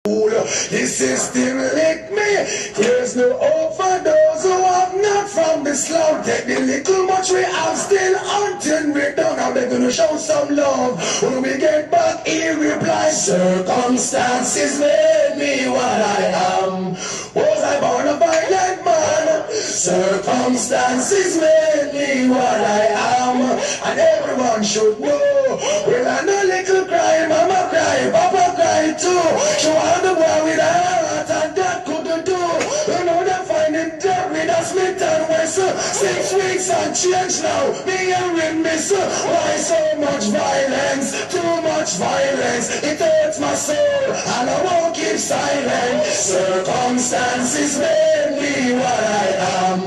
The system lick me. There's no hope for those who have not from the slum. Take the little much we have still hunting we down. Now they're gonna show some love. When we get back, he replies, circumstances made me what I am. Was I born a violent man? Circumstances made me what I am. And everyone should know. Well, I know little cry, mama cry, papa cry too. She want the boy with a heart and that couldn't do. You know they find him dead with a Smith and Wesson. 6 weeks and change now, me and miss. Why so much violence? Too much violence. It hurts my soul and I won't keep silent. Circumstances made me what I am.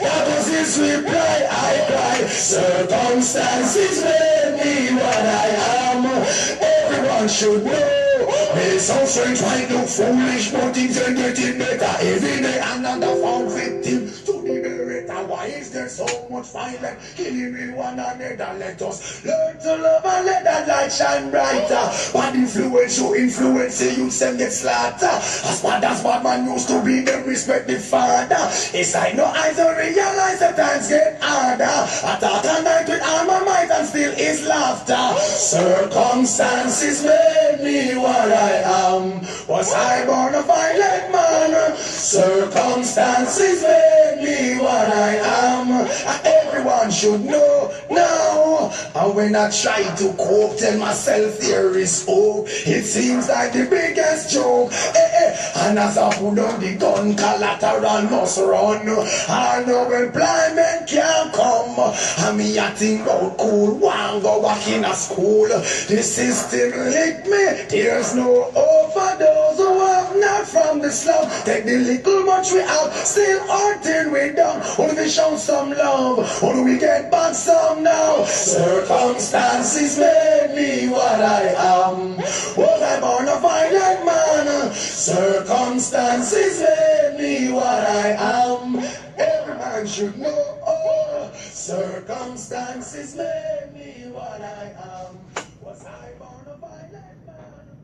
That was his reply, I cry. Circumstances made me what I am. Everyone should know. They so strange, might look foolish, but things are getting better every day. Another found victim to the beretta. Why is there so much violence killing in one another? Let us learn to love and let that light shine brighter. Bad influence who influence the youth and get slaughtered. As bad man used to be, them respect the father. It's like no eyes don't realize that times get harder. I thought a night with all my might and still is laughter. Circumstances made me what I am. Was I born a violent man? Circumstances made me what I am. And everyone should know now. And when I try to cope, tell myself there is hope. It seems like the biggest joke. And as I put on the gun, collateral must run. I know employment can't come. And me I think about cool, one go back in a school. The system lick me. There's no hope for those who have not from the slum. Take the little much we have, still hunting we down. Only we show some love, only we get back some now. Circumstances made me what I am. Was I born a violent man? Circumstances made me what I am. Every man should know. Oh, circumstances made me what I am. Was I born a violent man?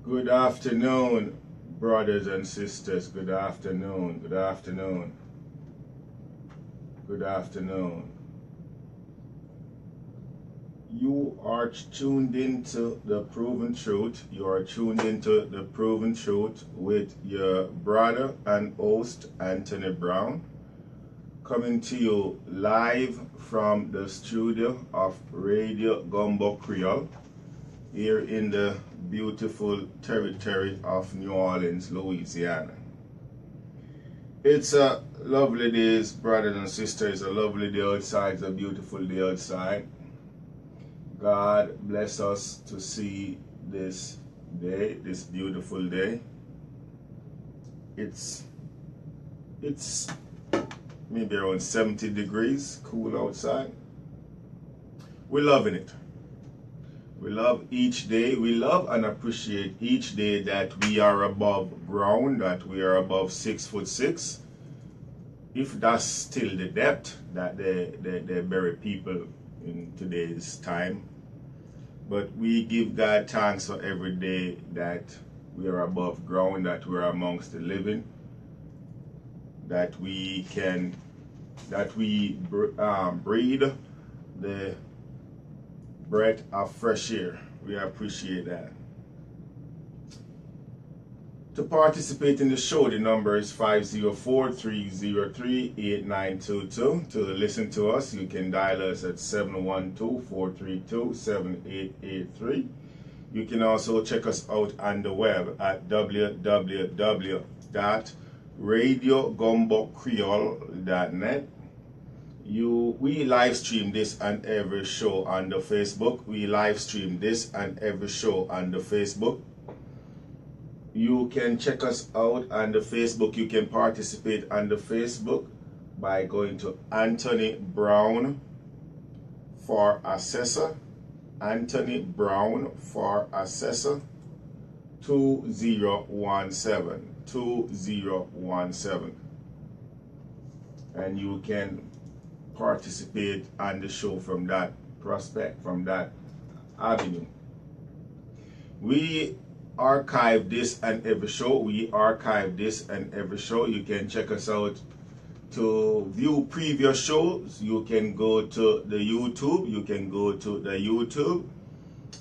Good afternoon, brothers and sisters. Good afternoon. Good afternoon. Good afternoon. You are tuned into the Proven Truth. You are tuned into the Proven Truth with your brother and host, Anthony Brown, coming to you live from the studio of Radio Gumbo Creole here in the beautiful territory of New Orleans, Louisiana. It's a lovely day, brothers and sisters. It's a lovely day outside. It's a beautiful day outside. God bless us to see this day, this beautiful day. It's maybe around 70 degrees, cool outside. We're loving it. We love each day. We love and appreciate each day that we are above ground, that we are above 6'6". If that's still the depth that they bury people in today's time. But we give God thanks for every day that we are above ground, that we are amongst the living, that we breathe the breath of fresh air. We appreciate that. To participate in the show, the number is 504-303-8922. To listen to us, you can dial us at 712-432-7883. You can also check us out on the web at www.radiogumbocreole.net. We live stream this and every show on the Facebook. We live stream this and every show on the Facebook. You can check us out on the Facebook. You can participate on the Facebook by going to Anthony Brown for Assessor. Anthony Brown for Assessor 2017. And you can participate on the show from that prospect, from that avenue. We archive this and every show. We archive this and every show. You can check us out. To view previous shows, you can go to the YouTube. You can go to the YouTube,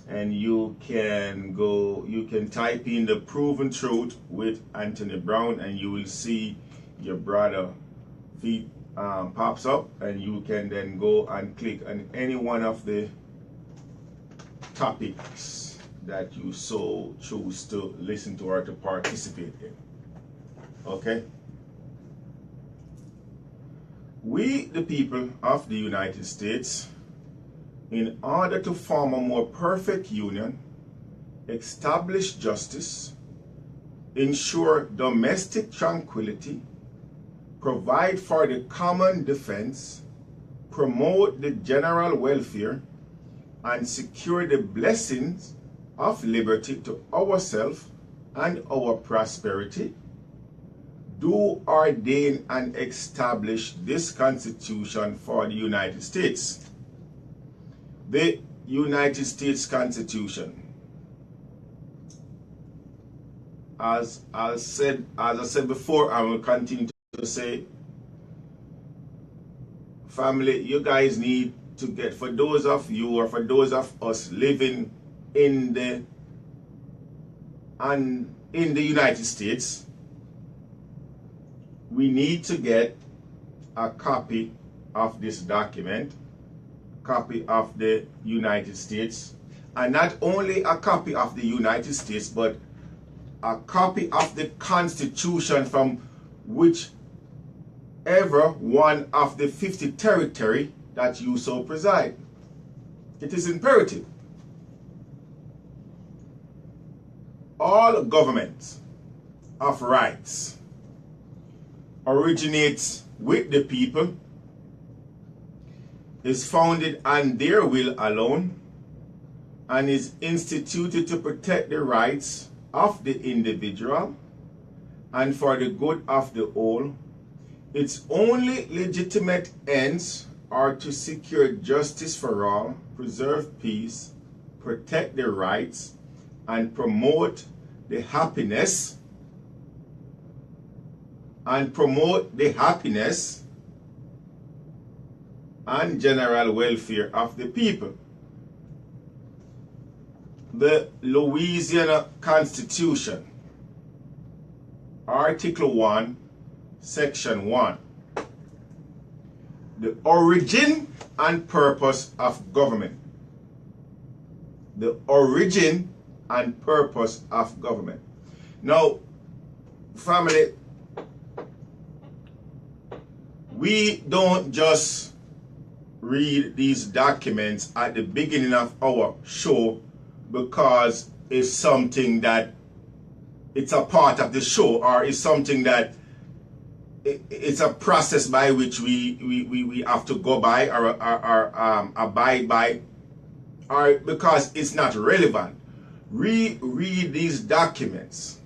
and you can type in The Proven Truth with Anthony Brown, and you will see your brother feed pops up, and you can then go and click on any one of the topics that you so choose to listen to or to participate in. Okay? We, the people of the United States, in order to form a more perfect union, establish justice, ensure domestic tranquility, provide for the common defense, promote the general welfare, and secure the blessings of liberty to ourselves and our prosperity, do ordain and establish this Constitution for the United States. The United States Constitution, as I said before, I will continue to say, family, you guys need to get, for those of you or for those of us living in the United States, we need to get a copy of this document, copy of the United States, and not only a copy of the United States, but a copy of the Constitution from whichever one of the 50 territory that you so preside. It is imperative. All governments of rights originates with the people, is founded on their will alone, and is instituted to protect the rights of the individual and for the good of the whole. Its only legitimate ends are to secure justice for all, preserve peace, protect the rights, and promote the happiness and general welfare of the people. The Louisiana Constitution, Article 1, Section 1. The origin and purpose of government. The origin and purpose of government. Now, family, we don't just read these documents at the beginning of our show because it's something that it's a part of the show, or it's something that it's a process by which we have to go by or abide by, or because it's not relevant. We read these documents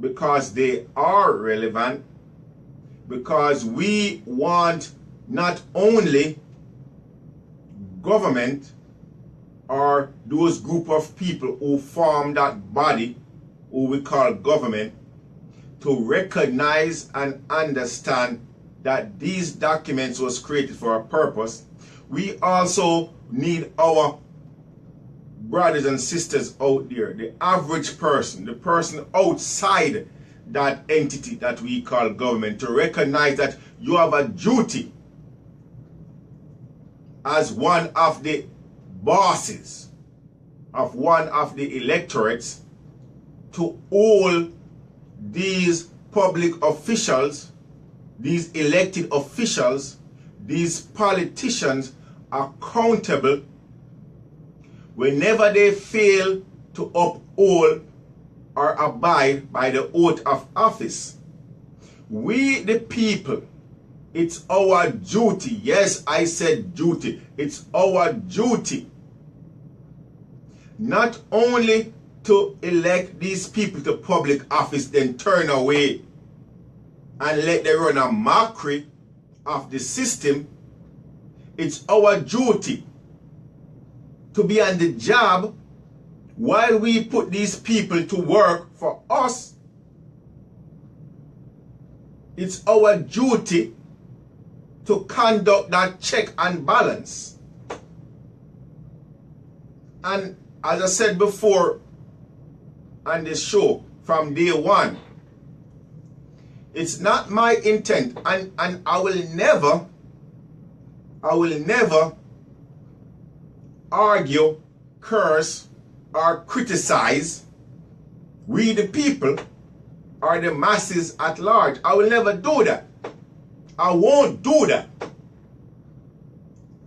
because they are relevant, because we want not only government or those group of people who form that body, who we call government, to recognize and understand that these documents was created for a purpose. We also need our brothers and sisters out there, the average person, the person outside that entity that we call government, to recognize that you have a duty as one of the bosses of one of the electorates to all these public officials, these elected officials, these politicians accountable whenever they fail to uphold or abide by the oath of office. We the people, it's our duty. Yes, I said duty. It's our duty not only to elect these people to public office, then turn away and let them run a mockery of the system. It's our duty to be on the job while we put these people to work for us, it's our duty to conduct that check and balance. And as I said before on this show, from day one, it's not my intent, and I will never argue, curse, or criticize we the people or the masses at large. I will never do that. I won't do that.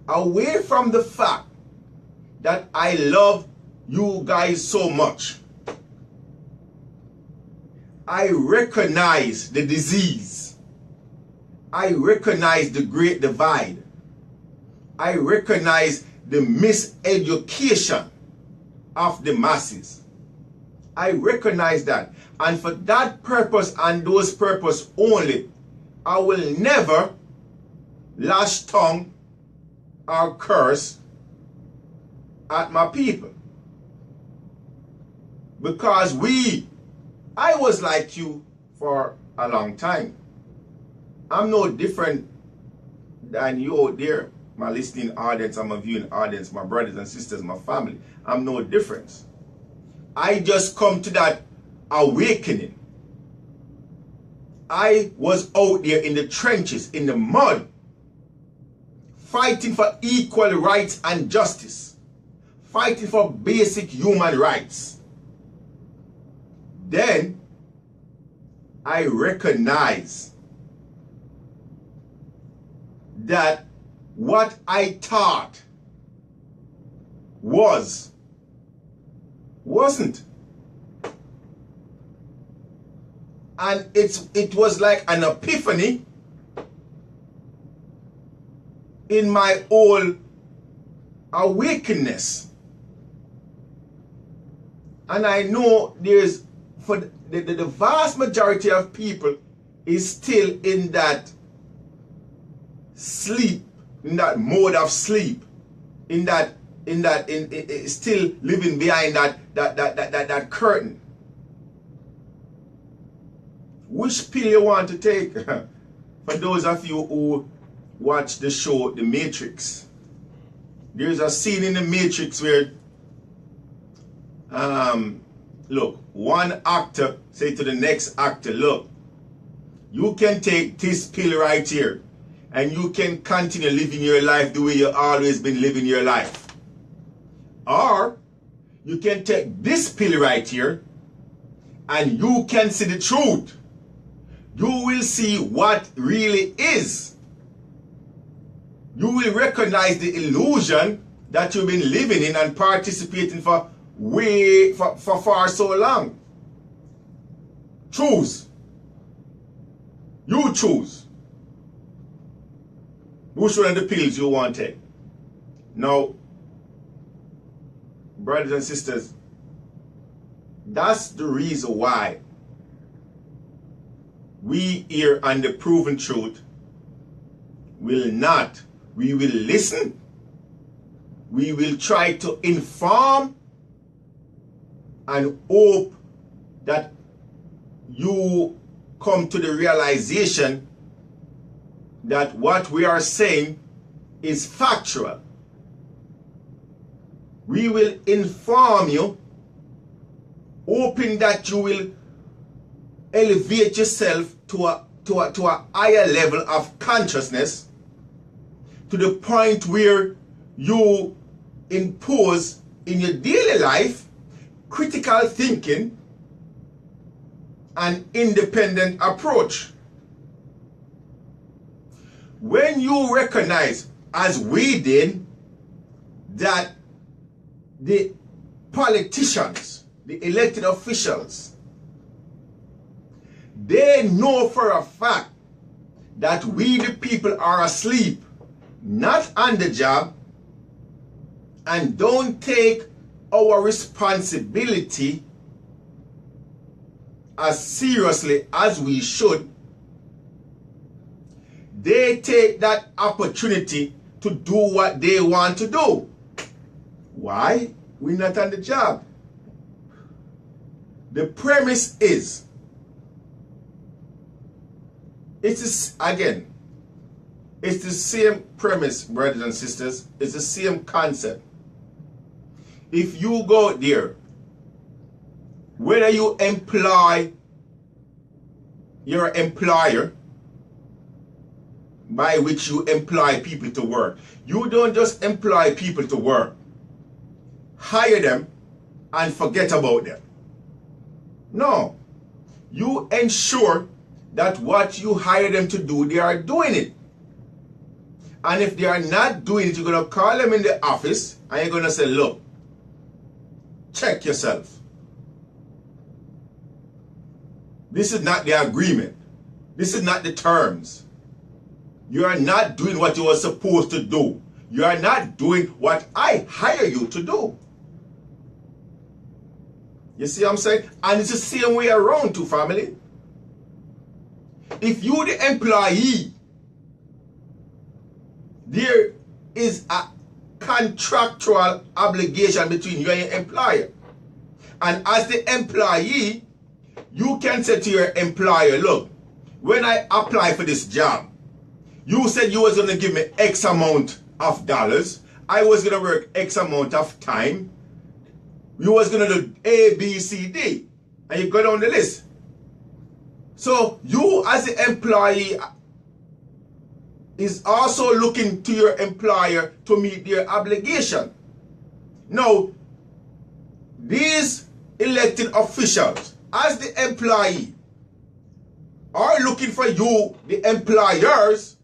Away from the fact that I love you guys so much, I recognize the disease. I recognize the great divide. I recognize the miseducation of the masses. I recognize that. And for that purpose and those purpose only, I will never lash tongue or curse at my people. Because I was like you for a long time. I'm no different than you out there, my listening audience and my viewing audience, my brothers and sisters, my family. I'm no difference. I just come to that awakening. I was out there in the trenches, in the mud, fighting for equal rights and justice, fighting for basic human rights. Then I recognize that what I thought wasn't. And it was like an epiphany in my whole awakenness. And I know there's, for the vast majority of people is still in that sleep, in that mode of sleep, still living behind that curtain. Which pill you want to take? For those of you who watch the show The Matrix, there's a scene in The Matrix where look, one actor say to the next actor, look, you can take this pill right here and you can continue living your life the way you always been living your life. Or you can take this pill right here and you can see the truth. You will see what really is. You will recognize the illusion that you've been living in and participating for far so long. Choose. You choose which one of the pills you want to take. Now, brothers and sisters, that's the reason why we here on The Proven Truth we will listen, we will try to inform and hope that you come to the realization that what we are saying is factual. We will inform you, hoping that you will elevate yourself to a higher level of consciousness, to the point where you impose in your daily life critical thinking and independent approach. When you recognize, as we did, that the politicians, the elected officials, they know for a fact that we the people are asleep, not on the job, and don't take our responsibility as seriously as we should, they take that opportunity to do what they want to do. Why? We're not on the job. The premise is, it's the same premise, brothers and sisters. It's the same concept. If you go out there, whether you employ your employer, by which you employ people to work, you don't just employ people to work, hire them and forget about them. No, you ensure that what you hire them to do, they are doing it. And if they are not doing it, you're going to call them in the office and you're going to say, look, check yourself. This is not the agreement. This is not the terms. You are not doing what you are supposed to do. You are not doing what I hire you to do. You see what I'm saying? And it's the same way around too, family. If you the employee, there is a contractual obligation between you and your employer. And as the employee, you can say to your employer, look, when I apply for this job, you said you was going to give me X amount of dollars. I was going to work X amount of time. You was going to do A, B, C, D. And you go down the list. So you as the employee is also looking to your employer to meet their obligation. Now, these elected officials, as the employee, are looking for you, the employers,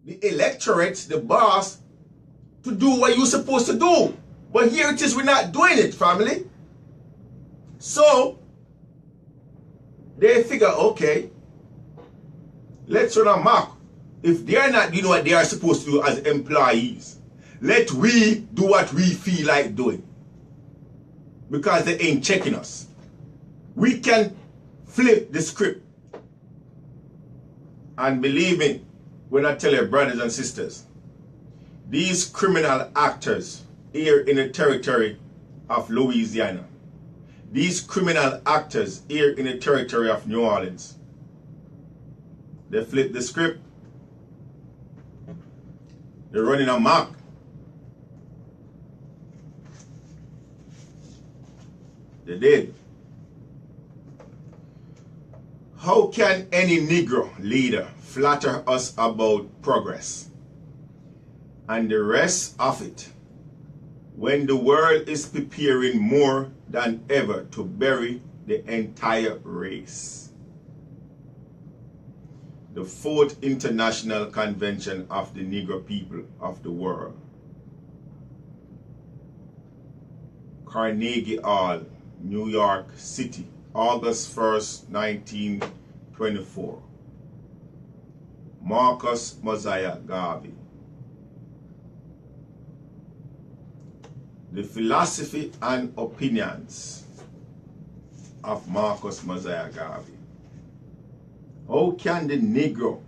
the electorate, the boss, to do what you're supposed to do. But here it is, we're not doing it, family. So, they figure, okay, let's run a mock. If they're not doing what they are supposed to do as employees, let we do what we feel like doing. Because they ain't checking us. We can flip the script. And believe me, when I tell you, brothers and sisters, these criminal actors here in the territory of Louisiana, these criminal actors here in the territory of New Orleans, they flip the script. They're running a mock. They did. How can any Negro leader flatter us about progress and the rest of it when the world is preparing more than ever to bury the entire race? The 4th International Convention of the Negro People of the World, Carnegie Hall, New York City, August 1st, 1924. Marcus Mosiah Garvey. The philosophy and opinions of Marcus Mosiah Garvey. How can the Negro,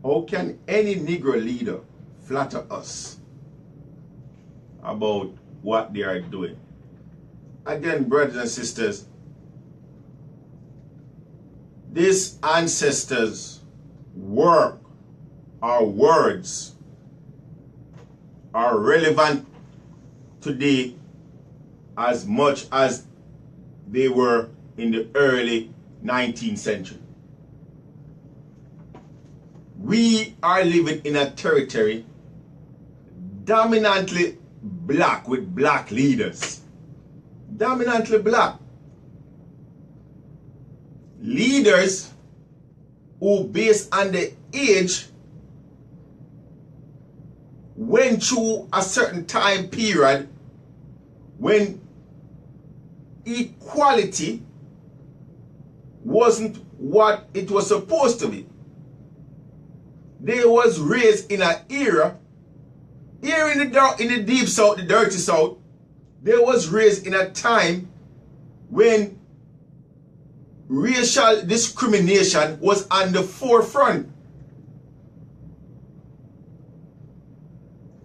how can any Negro leader flatter us about what they are doing? Again, brothers and sisters, these ancestors' work or words are relevant today as much as they were in the early 19th century. We are living in a territory dominantly black, with black leaders. Dominantly black. Leaders who, based on the age, went through a certain time period when equality wasn't what it was supposed to be. They was raised in an era, here in the deep south, the dirty south, they was raised in a time when racial discrimination was on the forefront.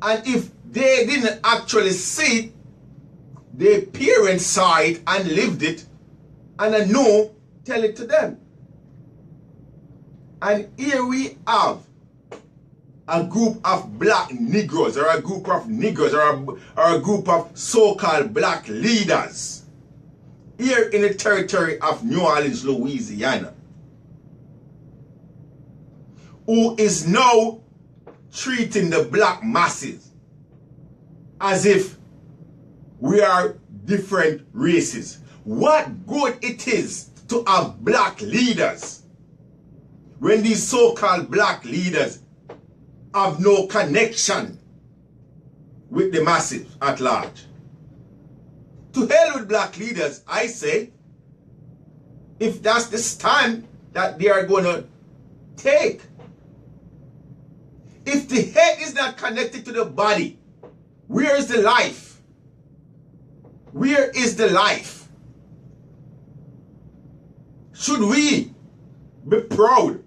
And if they didn't actually see it, their parents saw it and lived it, and a no, tell it to them. And here we have a group of black Negroes, or a group of Negroes, or a group of so-called black leaders here in the territory of New Orleans, Louisiana, who is now treating the black masses as if we are different races. What good it is to have black leaders when these so-called black leaders have no connection with the masses at large? To hell with black leaders, I say, if that's the stand that they are going to take. If the head is not connected to the body, where is the life? Where is the life? Should we be proud,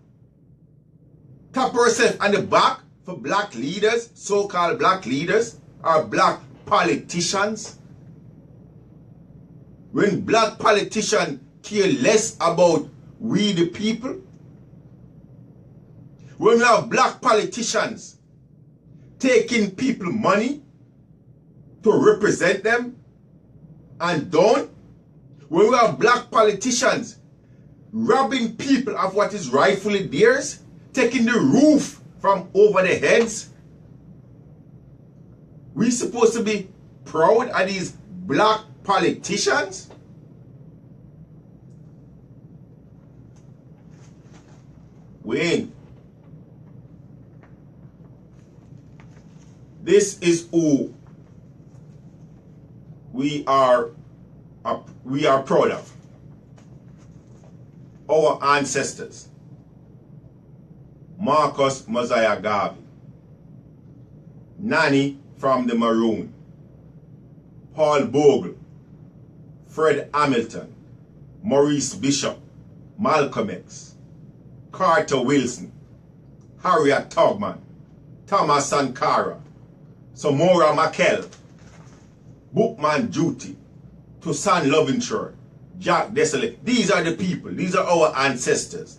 tap ourselves on the back for black leaders, so-called black leaders, or black politicians? When black politicians care less about we the people? When we have black politicians taking people money to represent them and don't? When we have black politicians robbing people of what is rightfully theirs, taking the roof from over their heads? We supposed to be proud of these black politicians? When this is who we are proud of. Our ancestors. Marcus Mosiah Garvey, Nanny from the Maroon, Paul Bogle, Fred Hamilton, Maurice Bishop, Malcolm X, Carter Wilson, Harriet Tubman, Thomas Sankara, Samora Machel, Bookman Juti, Toussaint Louverture, Jack Desolé. These are the people. These are our ancestors.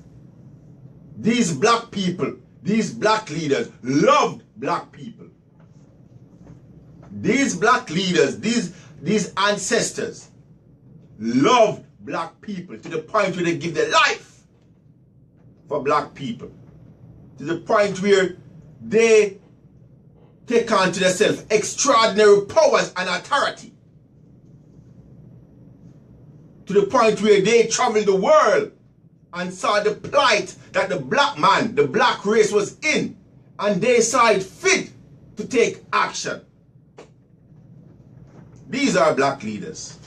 These black people, these black leaders loved black people. These black leaders, these ancestors loved black people to the point where they give their life for black people. To the point where they take on to themselves extraordinary powers and authority. To the point where they traveled the world and saw the plight that the black man, the black race was in, and they saw it fit to take action. These are black leaders.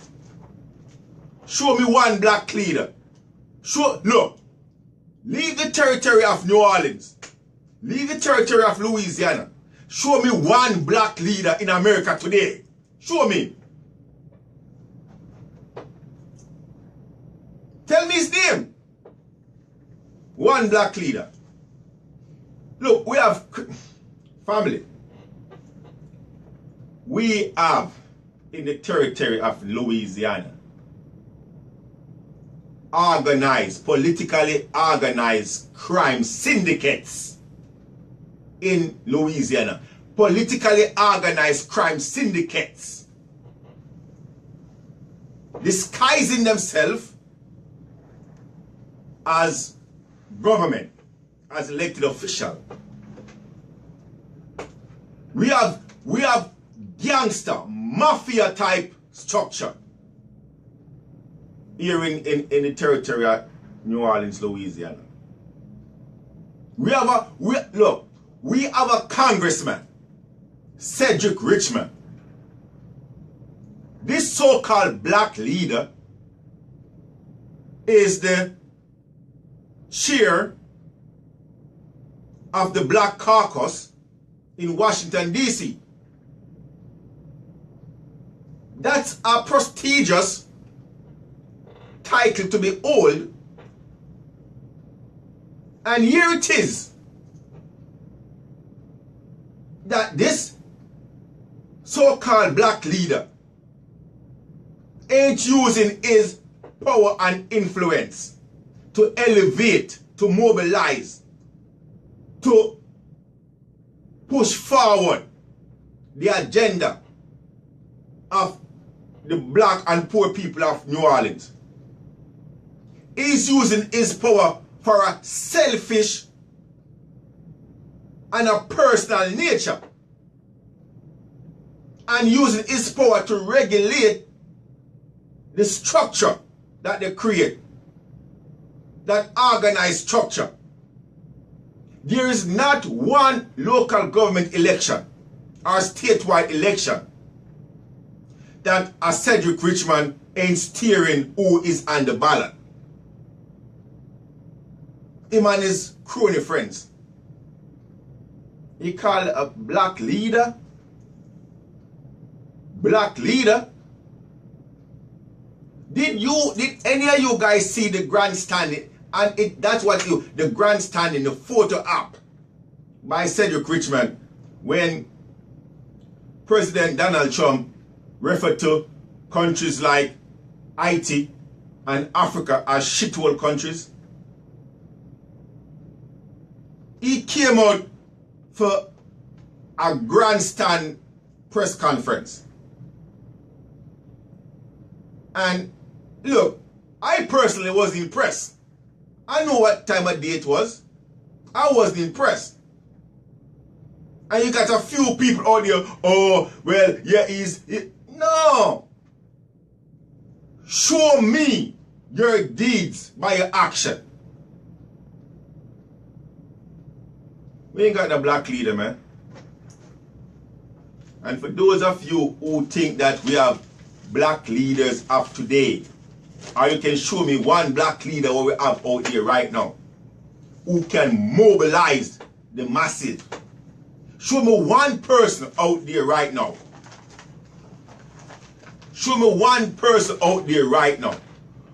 Show me one black leader. Look, leave the territory of New Orleans. Leave the territory of Louisiana. Show me one black leader in America today. Show me. Tell me his name. One black leader. Look, we have family. We have in the territory of Louisiana politically organized crime syndicates in Louisiana. Politically organized crime syndicates disguising themselves as government, as elected official. We have gangster, mafia type structure here in the territory of New Orleans, Louisiana. We have a congressman, Cedric Richmond. This so-called black leader is the chair of the Black Caucus in Washington, D.C. That's a prestigious title to be hold. And here it is that this so-called black leader ain't using his power and influence to elevate, to mobilize, to push forward the agenda of the black and poor people of New Orleans. He's using his power for a selfish and a personal nature, and using his power to regulate the structure that they create, that organized structure. There is not one local government election or statewide election that a Cedric Richmond ain't steering who is on the ballot. Him and his crony friends. He called a black leader. Black leader. Did any of you guys see the grandstanding? And that's what the grandstanding, the photo op by Cedric Richmond when President Donald Trump referred to countries like Haiti and Africa as shithole countries. He came out for a grandstand press conference. And look, I personally was impressed. I know what time of day it was. I wasn't impressed. And you got a few people out there, oh, well, yeah, no. Show me your deeds by your action. We ain't got no black leader, man. And for those of you who think that we have black leaders of today, or you can show me one black leader what we have out here right now who can mobilize the masses. Show me one person out there right now. Show me one person out there right now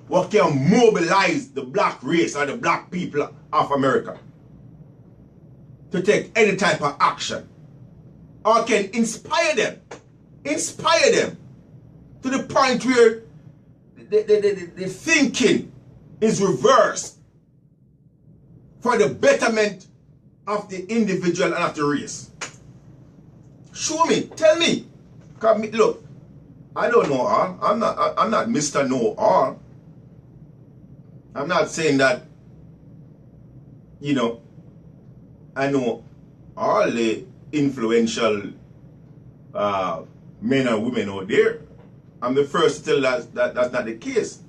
what can mobilize the black race or the black people of America to take any type of action, or can inspire them to the point where the thinking is reversed for the betterment of the individual and of the race. Show me, tell me. Look, I don't know all. I'm not Mr. Know All. I'm not saying that, you know, I know all the influential men and women out there. I'm the first to tell that's not the case.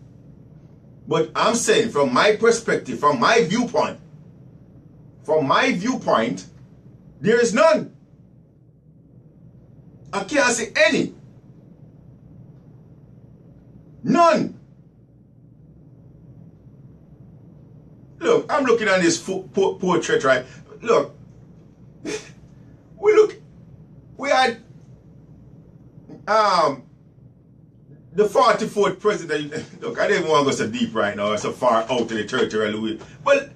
But I'm saying from my perspective, from my viewpoint, there is none. I can't see any. None. Look, I'm looking at this portrait, right? Look, we had the 44th president. Look, I didn't want to go so deep right now, so far out of the territorial way. But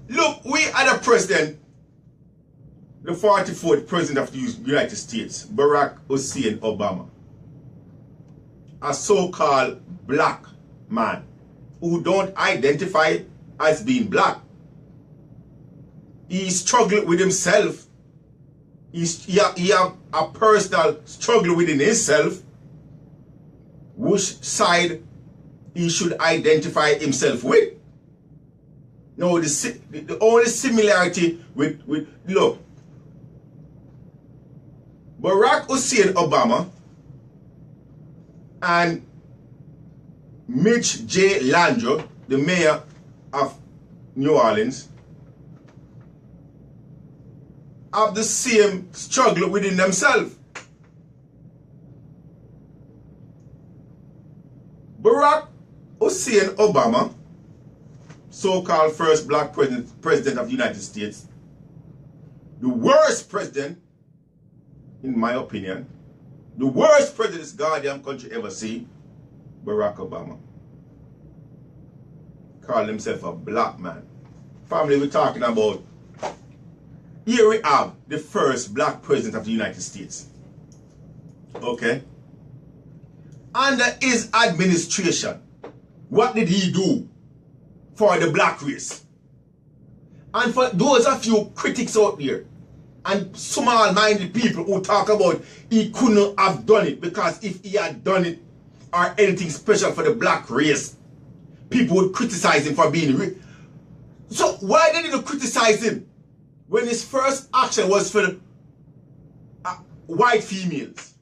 look, we had a president, the 44th president of the United States, Barack Hussein Obama, a so-called black man who don't identify as being black. He struggled with himself. He have a personal struggle within himself, which side he should identify himself with. No, the only similarity with look, Barack Hussein Obama and Mitch J. Landrieu, the mayor of New Orleans, have the same struggle within themselves. Barack Hussein Obama, so-called first black president of the United States, the worst president, in my opinion, the worst president this goddamn country ever see, Barack Obama, called himself a black man. Family, we're talking about, here we have the first black president of the United States. Okay? Under his administration, What did he do for the black race? And for those of you critics out there, and small-minded people who talk about he couldn't have done it, because if he had done it or anything special for the black race, people would criticize him for being rich. So why didn't you criticize him when his first action was for the, white females?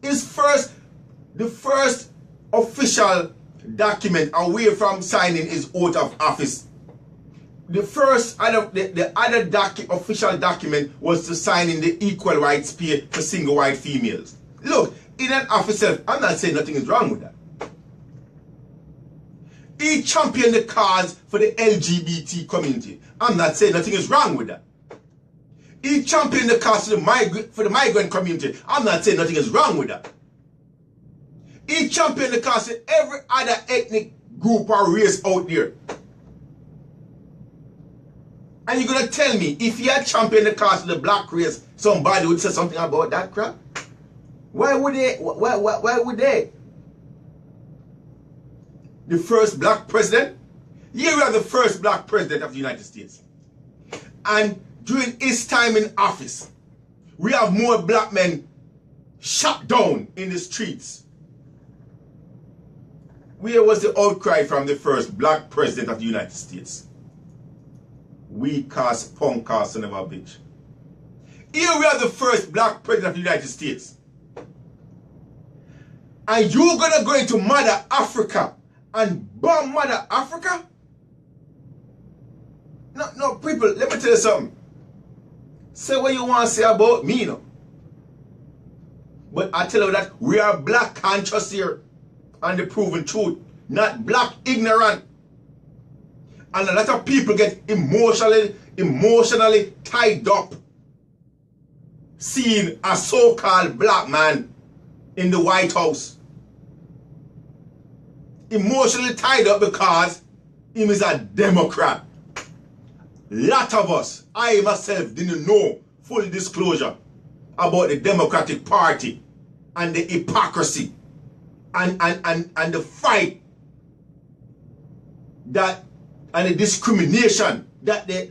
The first official document away from signing his oath of office. The other official document was to sign in the equal rights pay for single white females. Look, in and of itself, I'm not saying nothing is wrong with that. He championed the cause for the LGBT community. I'm not saying nothing is wrong with that. He championed the cause for the migrant community. I'm not saying nothing is wrong with that. He championed the cause for every other ethnic group or race out there. And you're going to tell me, if he had championed the cause for the black race, somebody would say something about that crap? Why would they? Why would they? The first black president? Here we are, the first black president of the United States. And during his time in office, we have more black men shot down in the streets. Where was the outcry from the first black president of the United States? Weak ass, punk ass, son of a bitch. Here we are, the first black president of the United States. And you're gonna go into Mother Africa and bomb Mother Africa? No, people, let me tell you something. Say what you want to say about me, no. But I tell you that we are black conscious here and the proven truth, not black ignorant. And a lot of people get emotionally tied up seeing a so-called black man in the White House. Emotionally tied up because he is a Democrat. Lot of us, I myself didn't know, full disclosure, about the Democratic Party and the hypocrisy and the fight that and the discrimination that they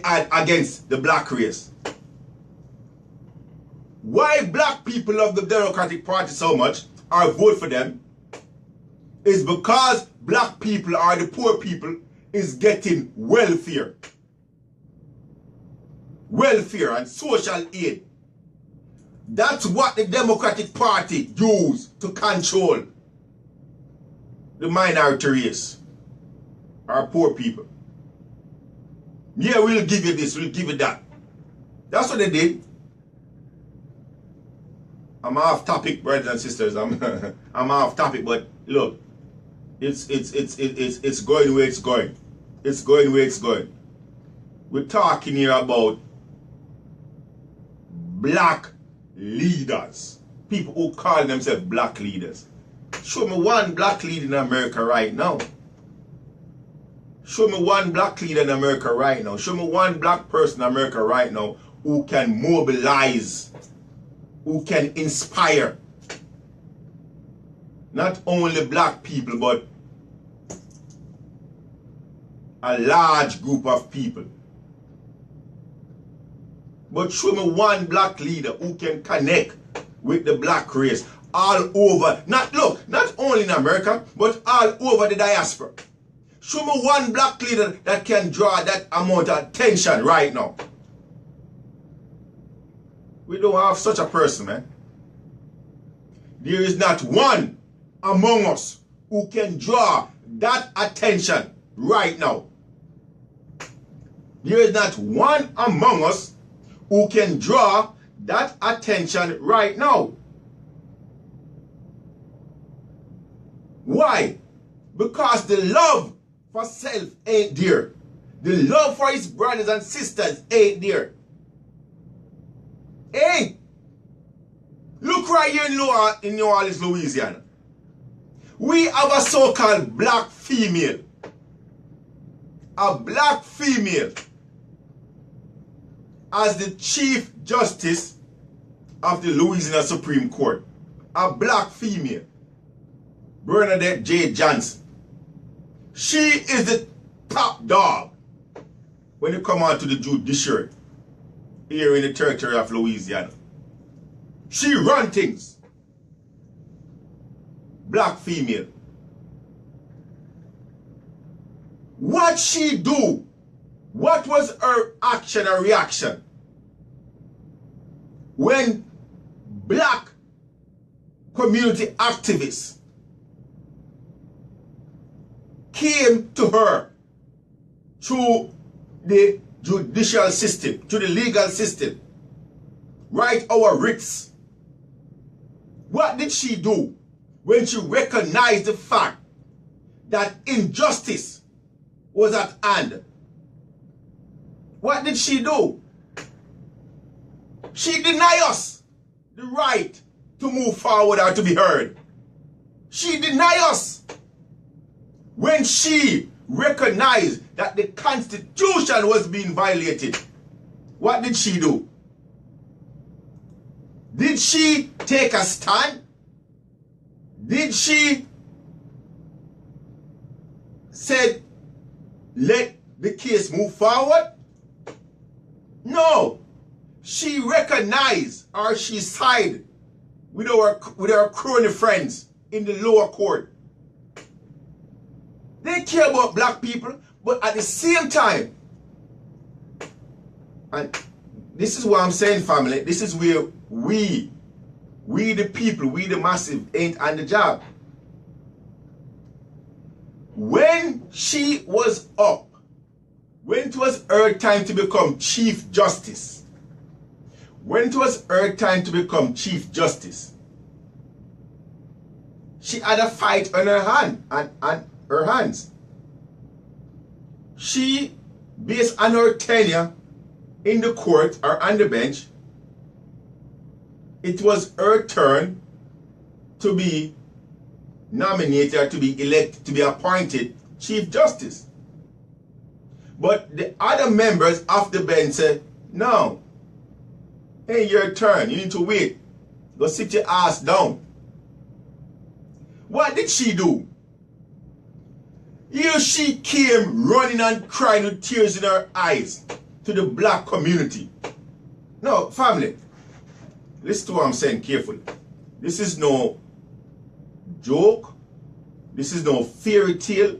had against the black race. Why black people love the Democratic Party so much or vote for them is because black people or the poor people is getting welfare and social aid. That's what the Democratic Party use to control the minority race, our poor people. Yeah, we'll give you this, we'll give you that. That's what they did. I'm off topic, brothers and sisters. I'm off topic, but look, it's going where it's going. It's going where it's going. We're talking here about black leaders. People who call themselves black leaders. Show me one black leader in America right now. Show me one black leader in America right now. Show me one black person in America right now who can mobilize, who can inspire not only black people but a large group of people. But show me one black leader who can connect with the black race all over, not only in America, but all over the diaspora. Show me one black leader that can draw that amount of attention right now. We don't have such a person, man. There is not one among us who can draw that attention right now. There is not one among us who can draw that attention right now. Why? Because the love for self ain't there. The love for his brothers and sisters ain't there. Hey, look right here in New Orleans, Louisiana. We have a so-called black female. A black female as the Chief Justice of the Louisiana Supreme Court. A black female. Bernadette J. Johnson. She is the top dog when you come on to the judiciary here in the territory of Louisiana. She run things. Black female. What she do? What was her action or reaction when black community activists came to her through the judicial system, through the legal system, write our writs? What did she do when she recognized the fact that injustice was at hand? What did she do? She denied us the right to move forward or to be heard. She denied us when she recognized that the Constitution was being violated. What did she do? Did she take a stand? Did she say, let the case move forward? No. She recognized, or she sided with our crony friends in the lower court. They care about black people, but at the same time, and this is what I'm saying, family, this is where we the people, we the massive, ain't on the job. When she was up, when it was her time to become Chief Justice, when it was her time to become Chief Justice, she had a fight on her hand, on her hands. She, based on her tenure in the court or on the bench, it was her turn to be nominated or to be elected, to be appointed Chief Justice. But the other members of the bench said, no, ain't your turn, you need to wait. Go sit your ass down. What did she do? Here she came running and crying with tears in her eyes to the black community. No, family, listen to what I'm saying carefully. This is no joke. This is no fairy tale.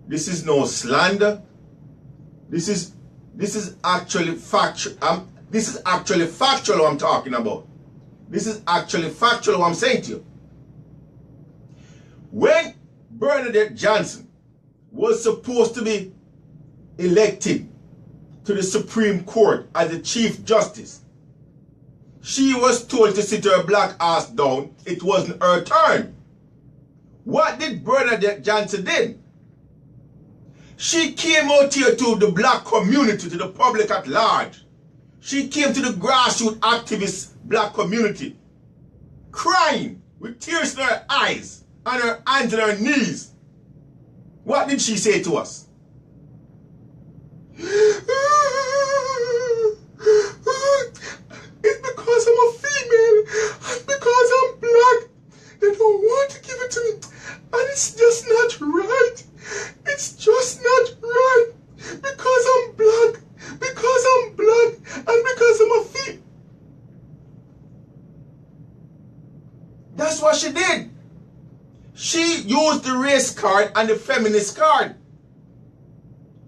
This is no slander. This is actually factual. This is actually factual what I'm talking about. This is actually factual what I'm saying to you. When Bernadette Johnson was supposed to be elected to the Supreme Court as the Chief Justice, she was told to sit her black ass down. It wasn't her turn. What did Bernadette Johnson do? She came out here to the black community, to the public at large. She came to the grassroots activist black community, crying with tears in her eyes, on her hands and her knees. What did she say to us? It's because I'm a female and because I'm black. They don't want to give it to me. And it's just not right. It's just not right. Because I'm black. Because I'm black. And because I'm a female. That's what she did. She used the race card and the feminist card.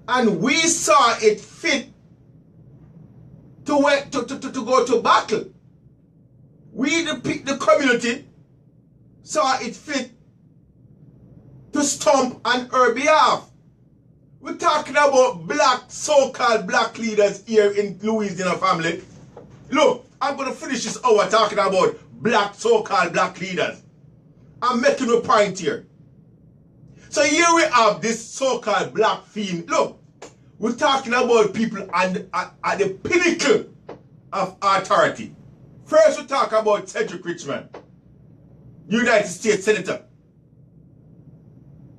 And we saw it fit to go to battle. We, the community, saw it fit to stomp on her behalf. We're talking about black, so-called black leaders here in Louisiana, family. Look, I'm going to finish this hour talking about black, so-called black leaders. I'm making a point here. So here we have this so-called black female. Look, we're talking about people at the pinnacle of authority. First we talk about Cedric Richmond, United States Senator,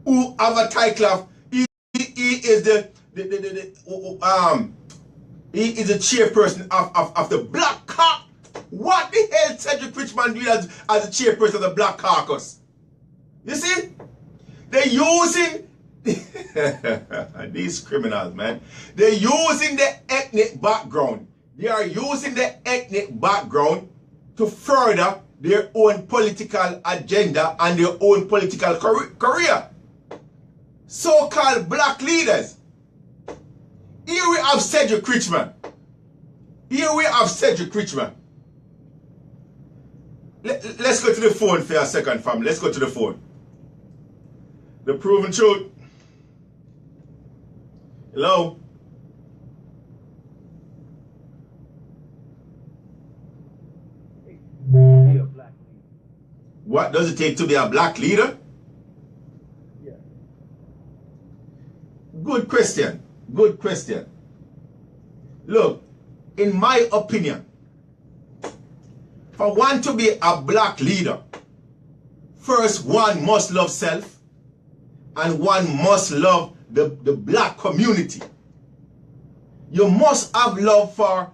who have a title of he is the chairperson of the Black Caucus. What the hell Cedric Richmond do as the chairperson of the Black Caucus? You see? They're using these criminals, man. They're using the ethnic background. They are using the ethnic background to further their own political agenda and their own political career. So-called black leaders. Here we have Cedric Richmond. Here we have Cedric Richmond. Let's go to the phone for a second, family. Let's go to the phone. The Proven Truth. Hello? What does it take to be a black leader? Yeah. Good question. Good question. Look, in my opinion, for one to be a black leader, first one must love self and one must love the black community. You must have love for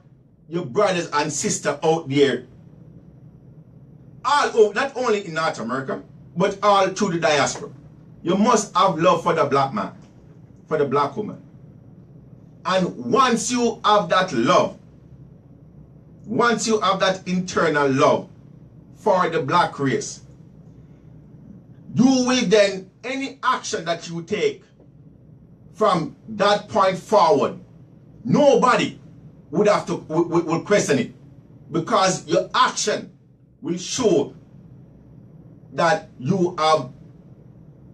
your brothers and sisters out there, not only in North America, but all through the diaspora. You must have love for the black man, for the black woman. And once you have that love, once you have that internal love for the black race, you will then, any action that you take from that point forward, nobody would have to will question it, because your action will show that you have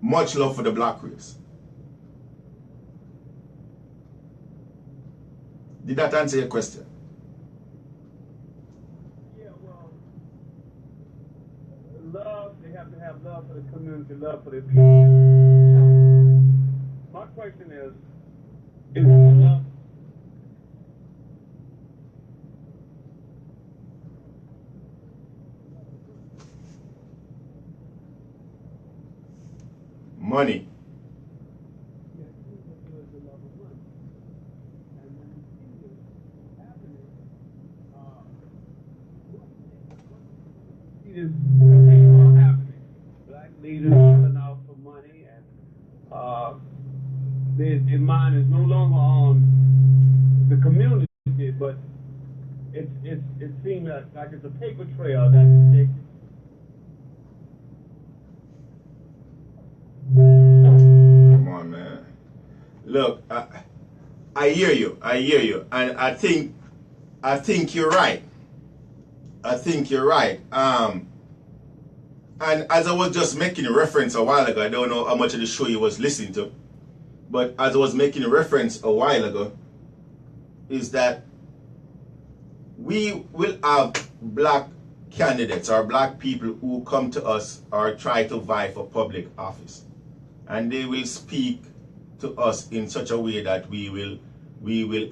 much love for the black race. Did that answer your question? Yeah, well, love, they have to have love for the community, love for the people. My question is love? Money. Is happening. Black leaders selling out for money, and their mind is no longer on the community, but it seems like it's a paper trail that's taken. Come on, man. Look, I hear you, and I think you're right. I think you're right. And as I was just making a reference a while ago, I don't know how much of the show you was listening to, but as I was making a reference a while ago, is that we will have black candidates or black people who come to us or try to vie for public office, and they will speak to us in such a way that we will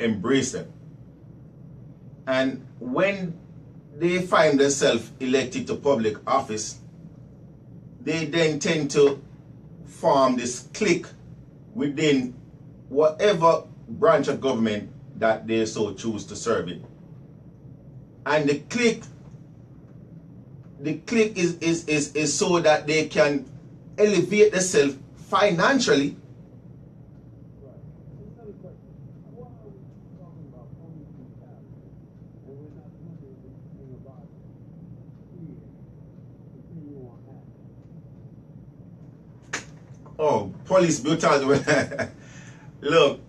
embrace them. And when they find themselves elected to public office, they then tend to form this clique within whatever branch of government that they so choose to serve in. And the clique is so that they can elevate themselves financially. Oh, police brutality. Look,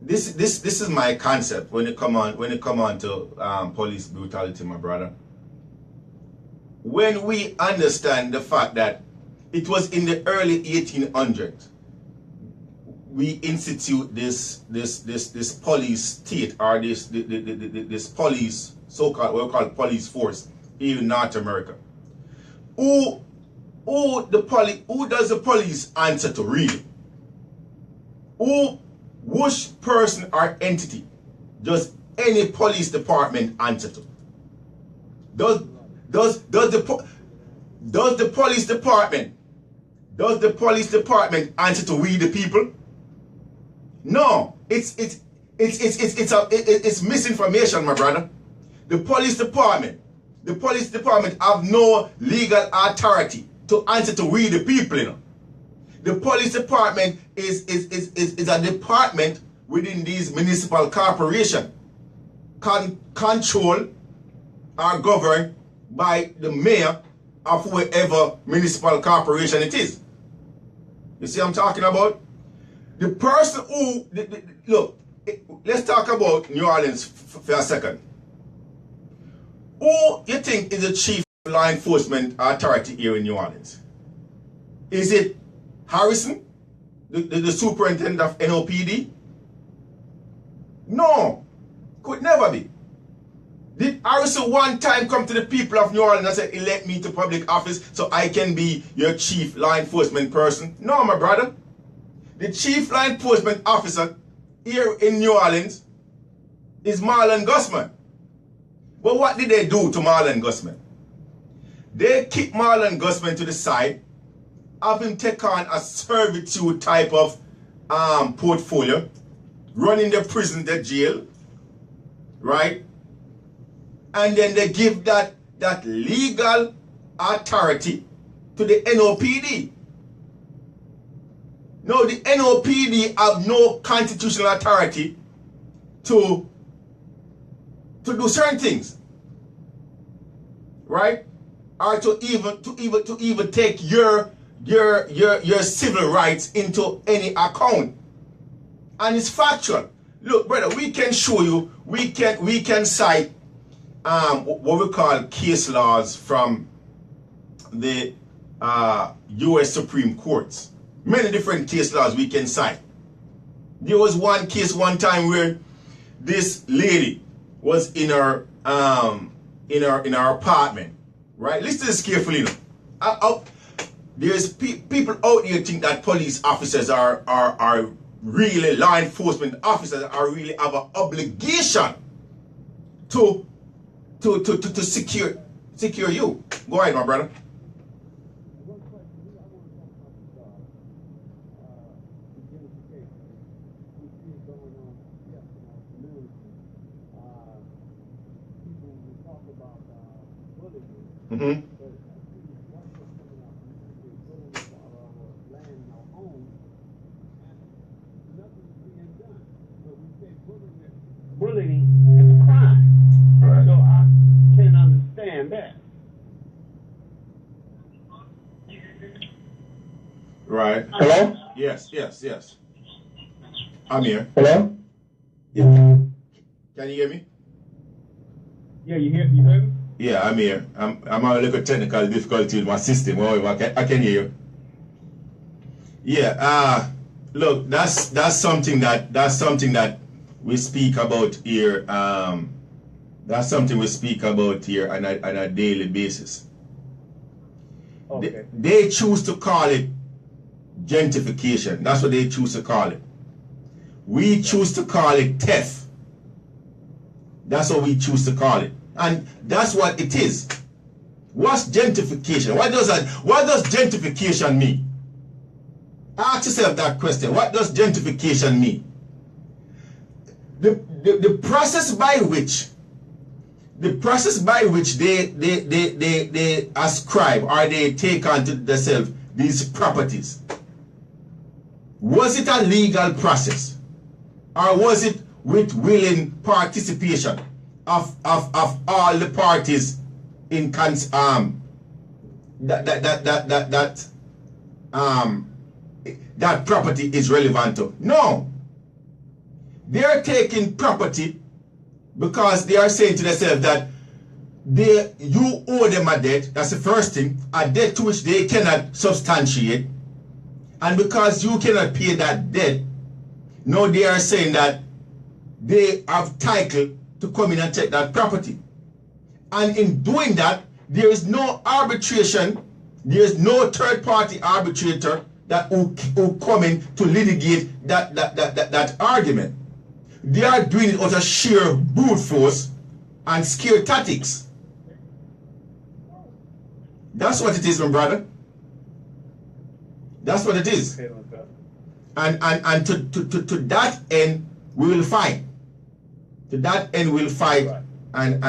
this is my concept when it come on to police brutality, my brother. When we understand the fact that it was in the early 1800s we institute this police state, or this police, so-called, what we call police force here in North America. Who does the police answer to really? Which person or entity does any police department answer to? Does the police department answer to we the people? No, it's misinformation, my brother. The police department the police department have no legal authority to answer to we the people, you know. The police department is a department within these municipal corporations controlled or governed by the mayor of whatever municipal corporation it is. You see what I'm talking about? The person who, look, let's talk about New Orleans for a second. Who you think is the chief law enforcement authority here in New Orleans? Is it Harrison, the superintendent of NOPD? No, could never be. Did Harrison one time come to the people of New Orleans and say, elect me to public office so I can be your chief law enforcement person? No, my brother. The chief law enforcement officer here in New Orleans is Marlon Gusman. But what did they do to Marlon Gusman? They kicked Marlon Gusman to the side, have him take on a servitude type of portfolio, running the prison, the jail, right? And then they give that legal authority to the NOPD. No, the NOPD have no constitutional authority to do certain things, right? Or to even take your civil rights into any account. And it's factual. Look, brother, we can show you, we can cite what we call case laws from the U.S. Supreme Courts. Many different case laws we can cite. There was one case one time where this lady was in her apartment, right? Listen to this carefully. There's people out there think that police officers are really law enforcement officers are really have an obligation to secure you. Go ahead, my brother. Mm-hmm. Bullying is a crime. Right. So I can understand that. Right. Hello? Yes. I'm here. Hello? Yeah. Can you hear me? Yeah, you hear me? Yeah, I'm here. I'm having a little technical difficulty with my system. However, I can hear you. Yeah. Look, that's something that we speak about here. That's something we speak about here on a daily basis. Okay. They choose to call it gentrification. That's what they choose to call it. We choose to call it theft. That's what we choose to call it. And that's what it is. What's gentrification? What does gentrification mean? Ask yourself that question. What does gentrification mean? The process by which they ascribe or they take onto themselves these properties. Was it a legal process? Or was it with willing participation of all the parties in that property is relevant to? No. They are taking property because they are saying to themselves that you owe them a debt. That's the first thing. A debt to which they cannot substantiate. And because you cannot pay that debt, now they are saying that they have title to come in and take that property. And in doing that, there is no arbitration, there is no third party arbitrator that will come in to litigate that argument. They are doing it out of sheer brute force and scare tactics. That's what it is, my brother. That's what it is. And to that end we will fight. To that end we'll fight. Right. And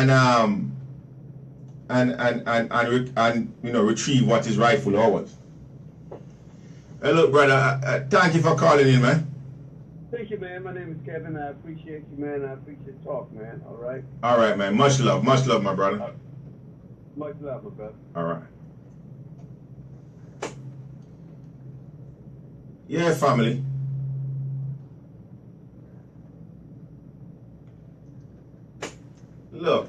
and you know, retrieve what is rightful ours. Hey, look, brother, thank you for calling in, man. Thank you, man. My name is Kevin. I appreciate you, man. I appreciate talk, man. All right? All right, man. Much love, my brother. Much love, my brother. All right. Yeah, family. Look,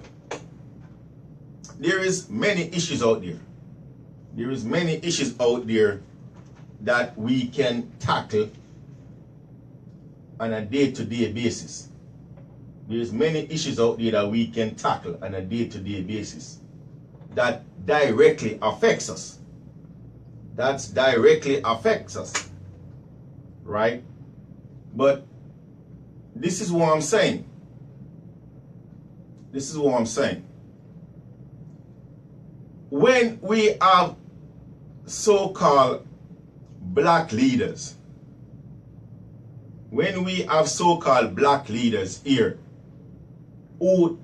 there is many issues out there. There is many issues out there that we can tackle on a day-to-day basis. There is many issues out there that we can tackle on a day-to-day basis that directly affects us. That directly affects us, right? But this is what I'm saying. This is what I'm saying. When we have so-called black leaders, when we have so-called black leaders here who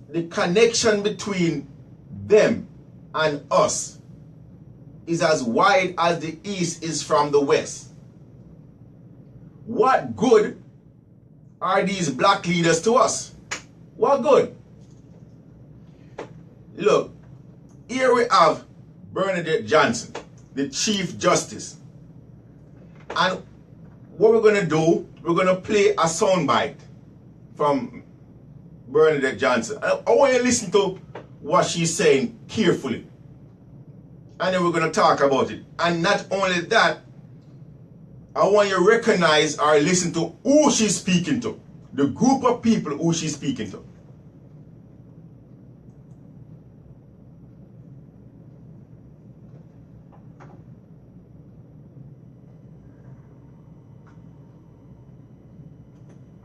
the connection between them and us is as wide as the East is from the West, what good are these black leaders to us? What good? Look, here we have Bernadette Johnson, the Chief Justice. And what we're going to do, we're going to play a soundbite from Bernadette Johnson. I want you to listen to what she's saying carefully. And then we're going to talk about it. And not only that, I want you to recognize or listen to who she's speaking to. The group of people who she's speaking to.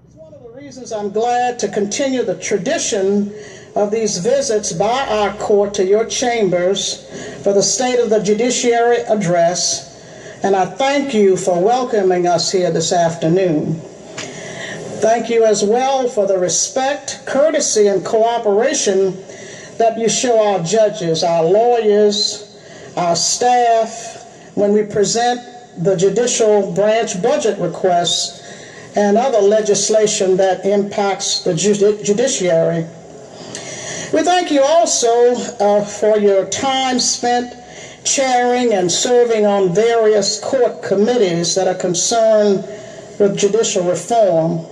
It's one of the reasons I'm glad to continue the tradition of these visits by our court to your chambers for the State of the Judiciary address. And I thank you for welcoming us here this afternoon. Thank you as well for the respect, courtesy, and cooperation that you show our judges, our lawyers, our staff, when we present the judicial branch budget requests and other legislation that impacts the judiciary. We thank you also for your time spent chairing and serving on various court committees that are concerned with judicial reform.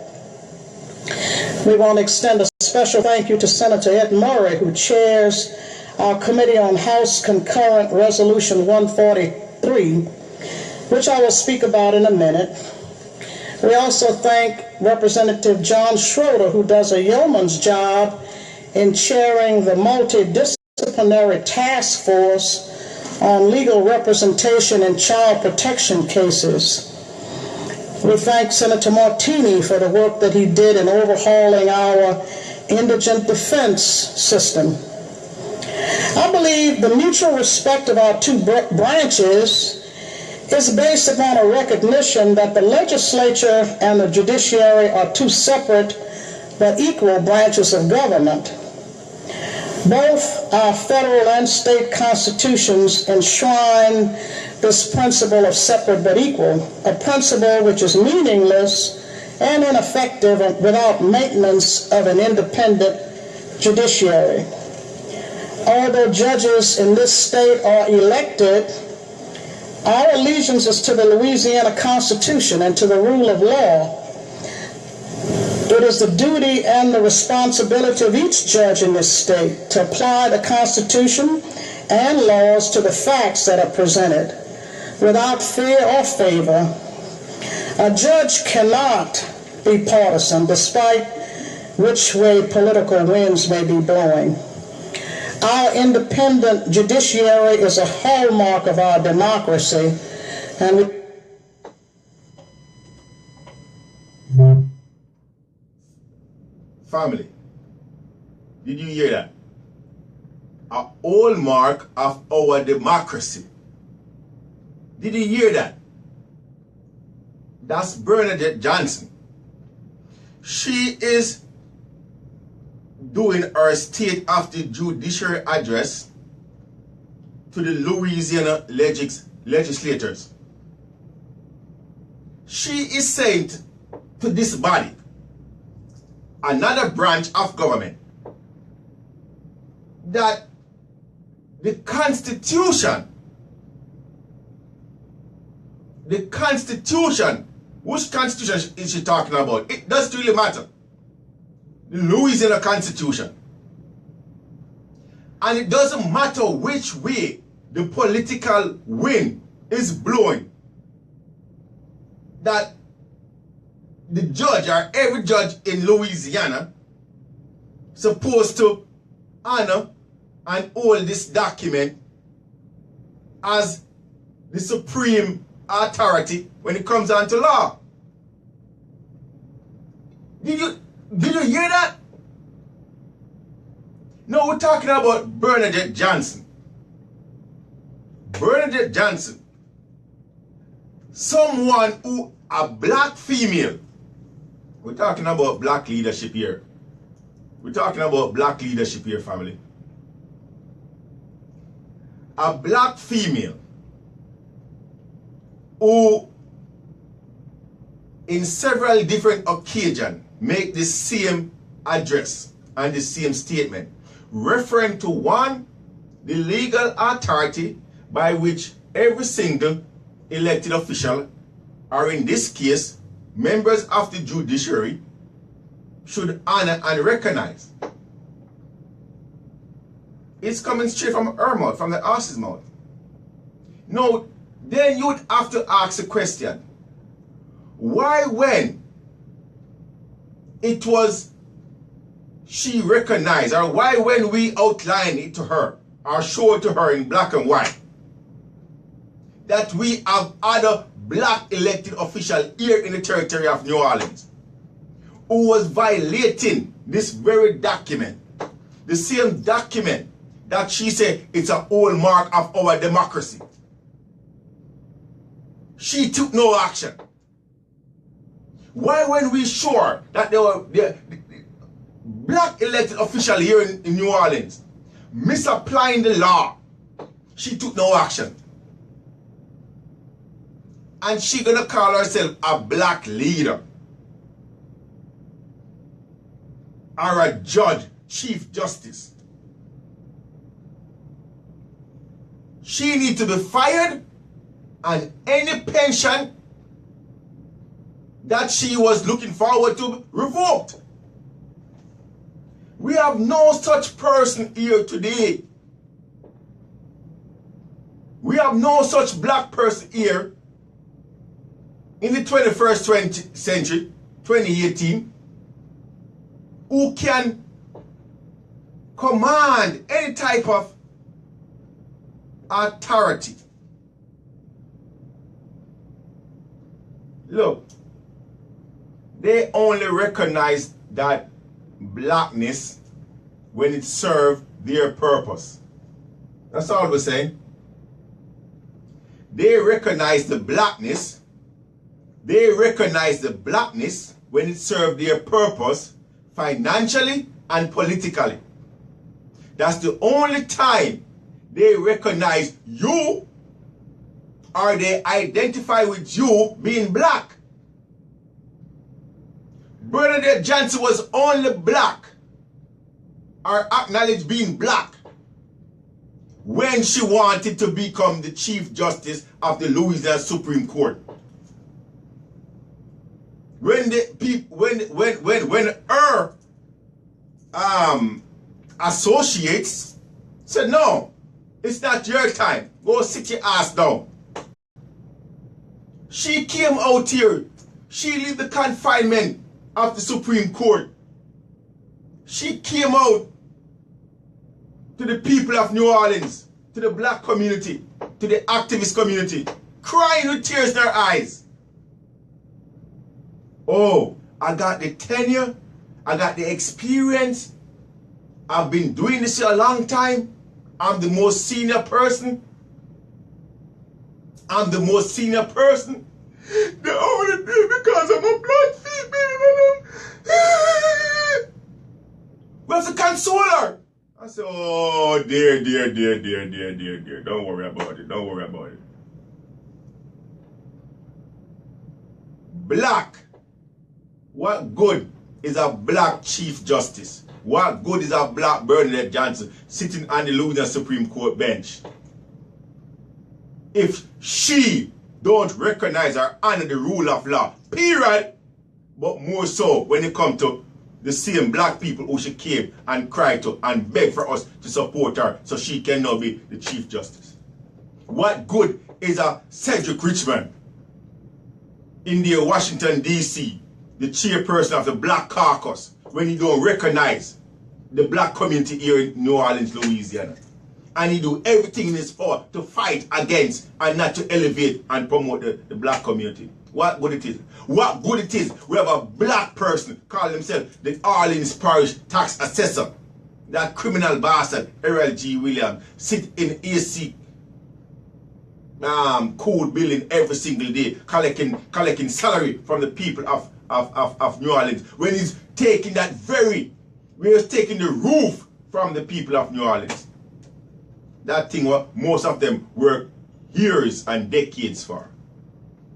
We want to extend a special thank you to Senator Ed Murray, who chairs our Committee on House Concurrent Resolution 143, which I will speak about in a minute. We also thank Representative John Schroeder, who does a yeoman's job in chairing the multidisciplinary task force on legal representation in child protection cases. We thank Senator Martini for the work that he did in overhauling our indigent defense system. I believe the mutual respect of our two branches is based upon a recognition that the legislature and the judiciary are two separate but equal branches of government. Both our federal and state constitutions enshrine this principle of separate but equal, a principle which is meaningless and ineffective without maintenance of an independent judiciary. Although judges in this state are elected, our allegiance is to the Louisiana Constitution and to the rule of law. It is the duty and the responsibility of each judge in this state to apply the Constitution and laws to the facts that are presented without fear or favor. A judge cannot be partisan, despite which way political winds may be blowing. Our independent judiciary is a hallmark of our democracy, and Family, did you hear that? A hallmark of our democracy. Did you hear that? That's Bernadette Johnson. She is doing her State of the Judiciary address to the Louisiana legislators. She is saying to this body, another branch of government, that the Constitution, which Constitution is she talking about? It doesn't really matter. The Louisiana Constitution. And it doesn't matter which way the political wind is blowing, that the judge or every judge in Louisiana supposed to honor and hold this document as the supreme authority when it comes down to law. Did you hear that? No, we're talking about Bernadette Johnson. Bernadette Johnson, someone who, a black female. We're talking about black leadership here. We're talking about black leadership here, family. A black female who in several different occasions make the same address and the same statement, referring to one, the legal authority by which every single elected official, or in this case, members of the judiciary, should honor and recognize. It's coming straight from her mouth, from the horse's mouth. No, then you would have to ask a question. Why, when it was she recognized, or why when we outline it to her, or show it to her in black and white, that we have other black elected officials here in the territory of New Orleans who was violating this very document, the same document that she said it's a hallmark of our democracy. She took no action. Why, when we sure that there were the black elected official here in New Orleans misapplying the law, she took no action? And she gonna call herself a black leader or a judge, chief justice. She needs to be fired, and any pension that she was looking forward to revoked. We have no such person here today. We have no such black person here in the 21st century, 2018, who can command any type of authority. Look, they only recognize that blackness when it serves their purpose. That's all we're saying. They recognize the blackness. They recognize the blackness when it serves their purpose financially and politically. That's the only time they recognize you, or they identify with you being black. Bernadette Johnson was only black, or acknowledged being black, when she wanted to become the Chief Justice of the Louisiana Supreme Court. When the people, when her associates said, no, it's not your time, go sit your ass down, she came out here. She left the confinement of the Supreme Court. She came out to the people of New Orleans, to the black community, to the activist community, crying with tears in her eyes. Oh, I got the tenure, I got the experience, I've been doing this for a long time, I'm the most senior person. I'm the most senior person. They only do it because I'm a black female. We have to console her. I said, oh, dear. Don't worry about it. Black. What good is a black Chief Justice? What good is a black Bernadette Johnson sitting on the Louisiana Supreme Court bench? If she don't recognize or honor the rule of law, period. But more so when it comes to the same black people who she came and cried to and begged for us to support her so she can now be the Chief Justice. What good is a Cedric Richmond in the Washington, D.C., the chairperson of the Black Caucus, when he don't recognize the black community here in New Orleans, Louisiana? And he do everything in his power to fight against and not to elevate and promote the black community. What good it is. What good it is. We have a black person calling himself the Orleans Parish Tax Assessor. That criminal bastard, Errol G. Williams, sit in AC code building every single day, collecting salary from the people of New Orleans. When he's taking we're taking the roof from the people of New Orleans. That thing what most of them work years and decades for.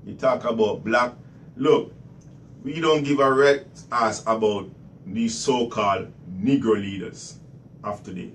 You talk about black. Look, we don't give a rat's ass about these so-called Negro leaders of today.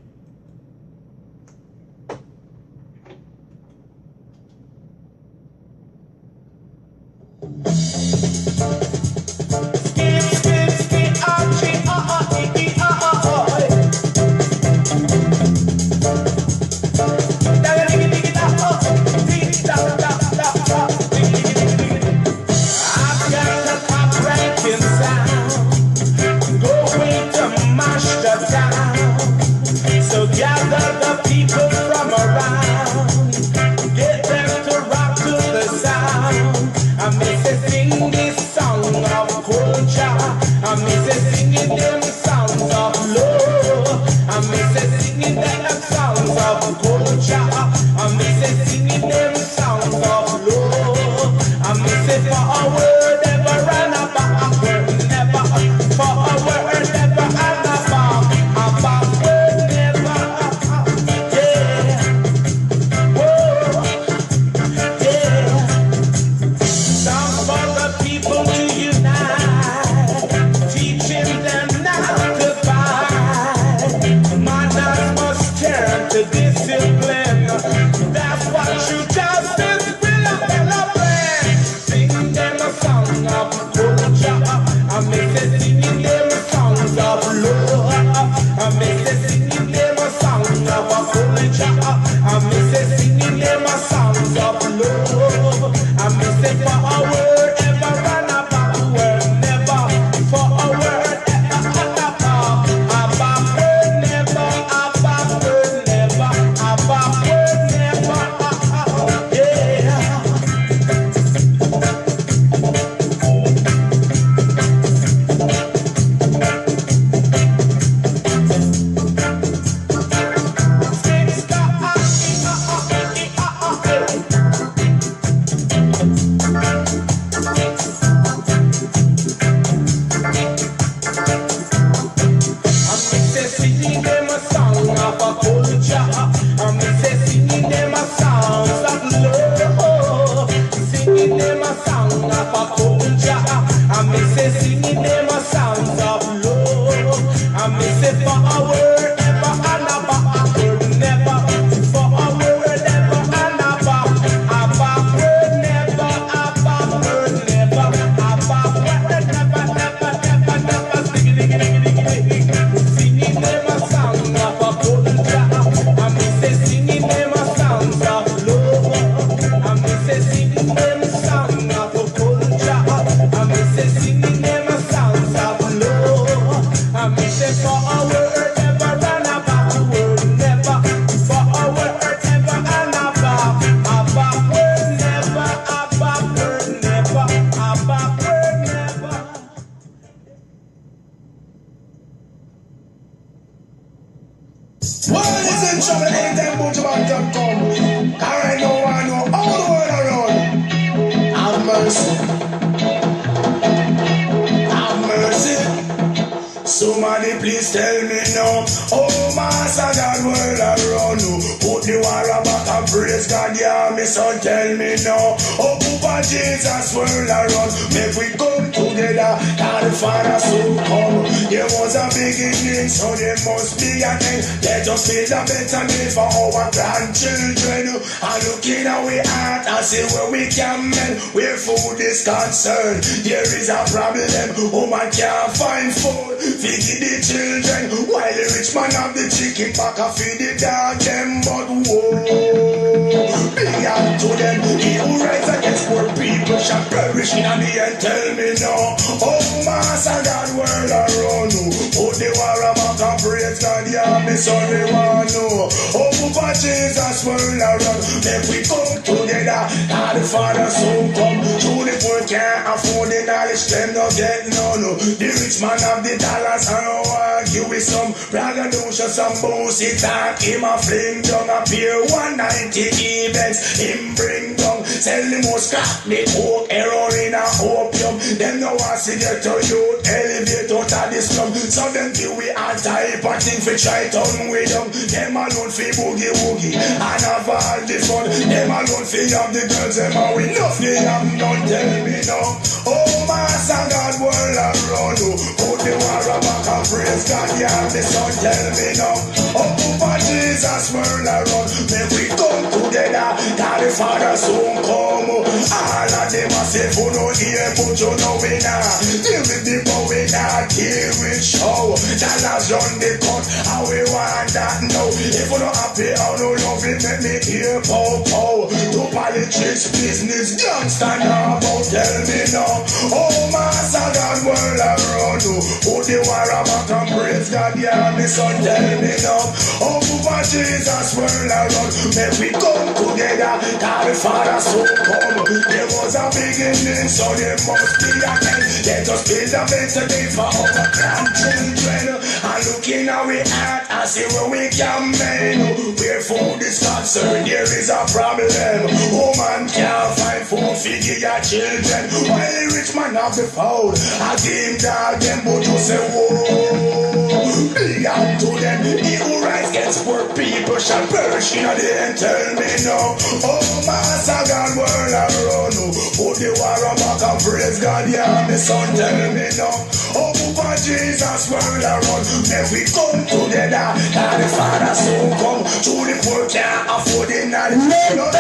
praise God, yeah, me son tell me now. Oh, Papa Jesus world around, make we come together. God the Father soon come. There was a beginning, so there must be an end. Let us build a better day for our grandchildren. And looking at we heart and see where we can mend. Where food is concerned, there is a problem. Woman can't find food, feed the children, while the rich man have the chicken back and feed the dog them. But whoa, big up to them. He who rise against poor people shall perish in the end. Tell me now, oh Master God world around you, oh the war about and praise God, yeah, me son me want know. Oh Papa Jesus world around, make we come together. God the Father soon come. True the poor can't afford the knowledge, them no get none. The rich man have the dollars and no argue with some brother don't show some bullshit talk. Him a fling down a pair 190 events. Him bring down, sell the most crack, the coke, heroin and opium. Them no want to get to youth, elevate out of the slum. So them give we all type of thing for try turn with them. Them alone fi boogie woogie and have all the fun. Them alone fi have the girls, them and we nothing have none. Tell me now, oh Master God world around you, put the war back and praise God, yeah, the son tell me now. Oh Papa Jesus world around, make we come together. God the Father soon come. All of them a say for no ear, but you know we now. Deal with the bow, we not deal with show. Dollars run the cut, how we want that now. If you not happy, how no love it, make me hear pow pow. To politics, business, gangsta now, about tell me now. Oh Master God world around you, put the war back and praise God, yeah, me son tell me now. Oh Papa Jesus world around, make we come together. God the Father soon come. There was a beginning, so there must be an end. Let us build a better day for our grandchildren. And looking how we act and see where we can mend. Where food is concerned, there is a problem. Woman can't find food, feed your children, while the rich man have the food. I give dog them, but you say whoa, big up to them. He who rise against poor people shall perish in the end. Tell me now, oh Master God world around you, put the war back and praise God, yeah, the son tell me now. Oh Papa Jesus world around, make we come together. God the Father soon come. True the poor can't afford it now. Mr.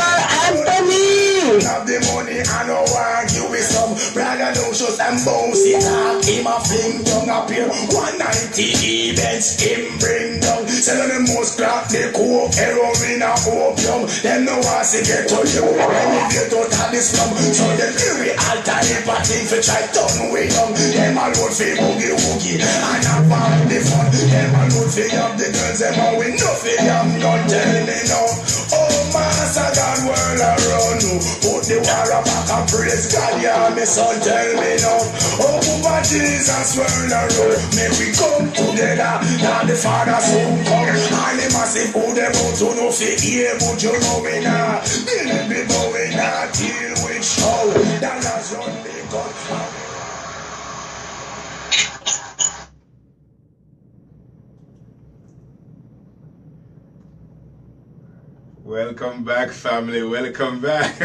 Anthony! Have the money and no argue with some brother don't show some bouncy talk. Him a fling down up here 190 events. Him bring down, sell the most crack, the coke, heroin and opium. Them no want to get to you when you get out of the slum. So them really all type of thing for try turn with them. Them alone fi boogie woogie and have all the fun. Them alone fi have the girls, them and we nothing have none. Tell me now, oh Master God world around you, put the war back and praise God, yeah, me son tell me now. Oh Papa Jesus world around, make we come together. God the Father soon come. And the massive who them out to know fi hear, but you know we not. Deal with but we not deal with show. That has run the gun. Welcome back, family. Welcome back.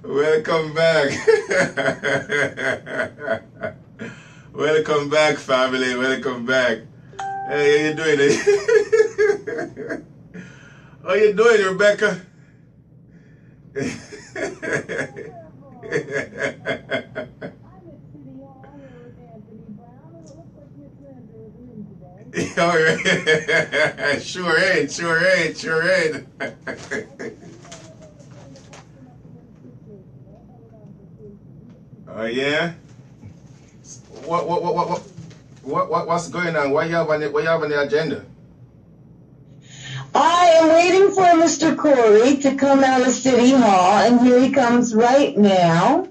Welcome back. Welcome back, family. Welcome back. Hey, how you doing? How you doing, Rebecca? Sure ain't. Oh yeah. What's going on? What you have on the agenda? I am waiting for Mr. Corey to come out of City Hall, and here he comes right now.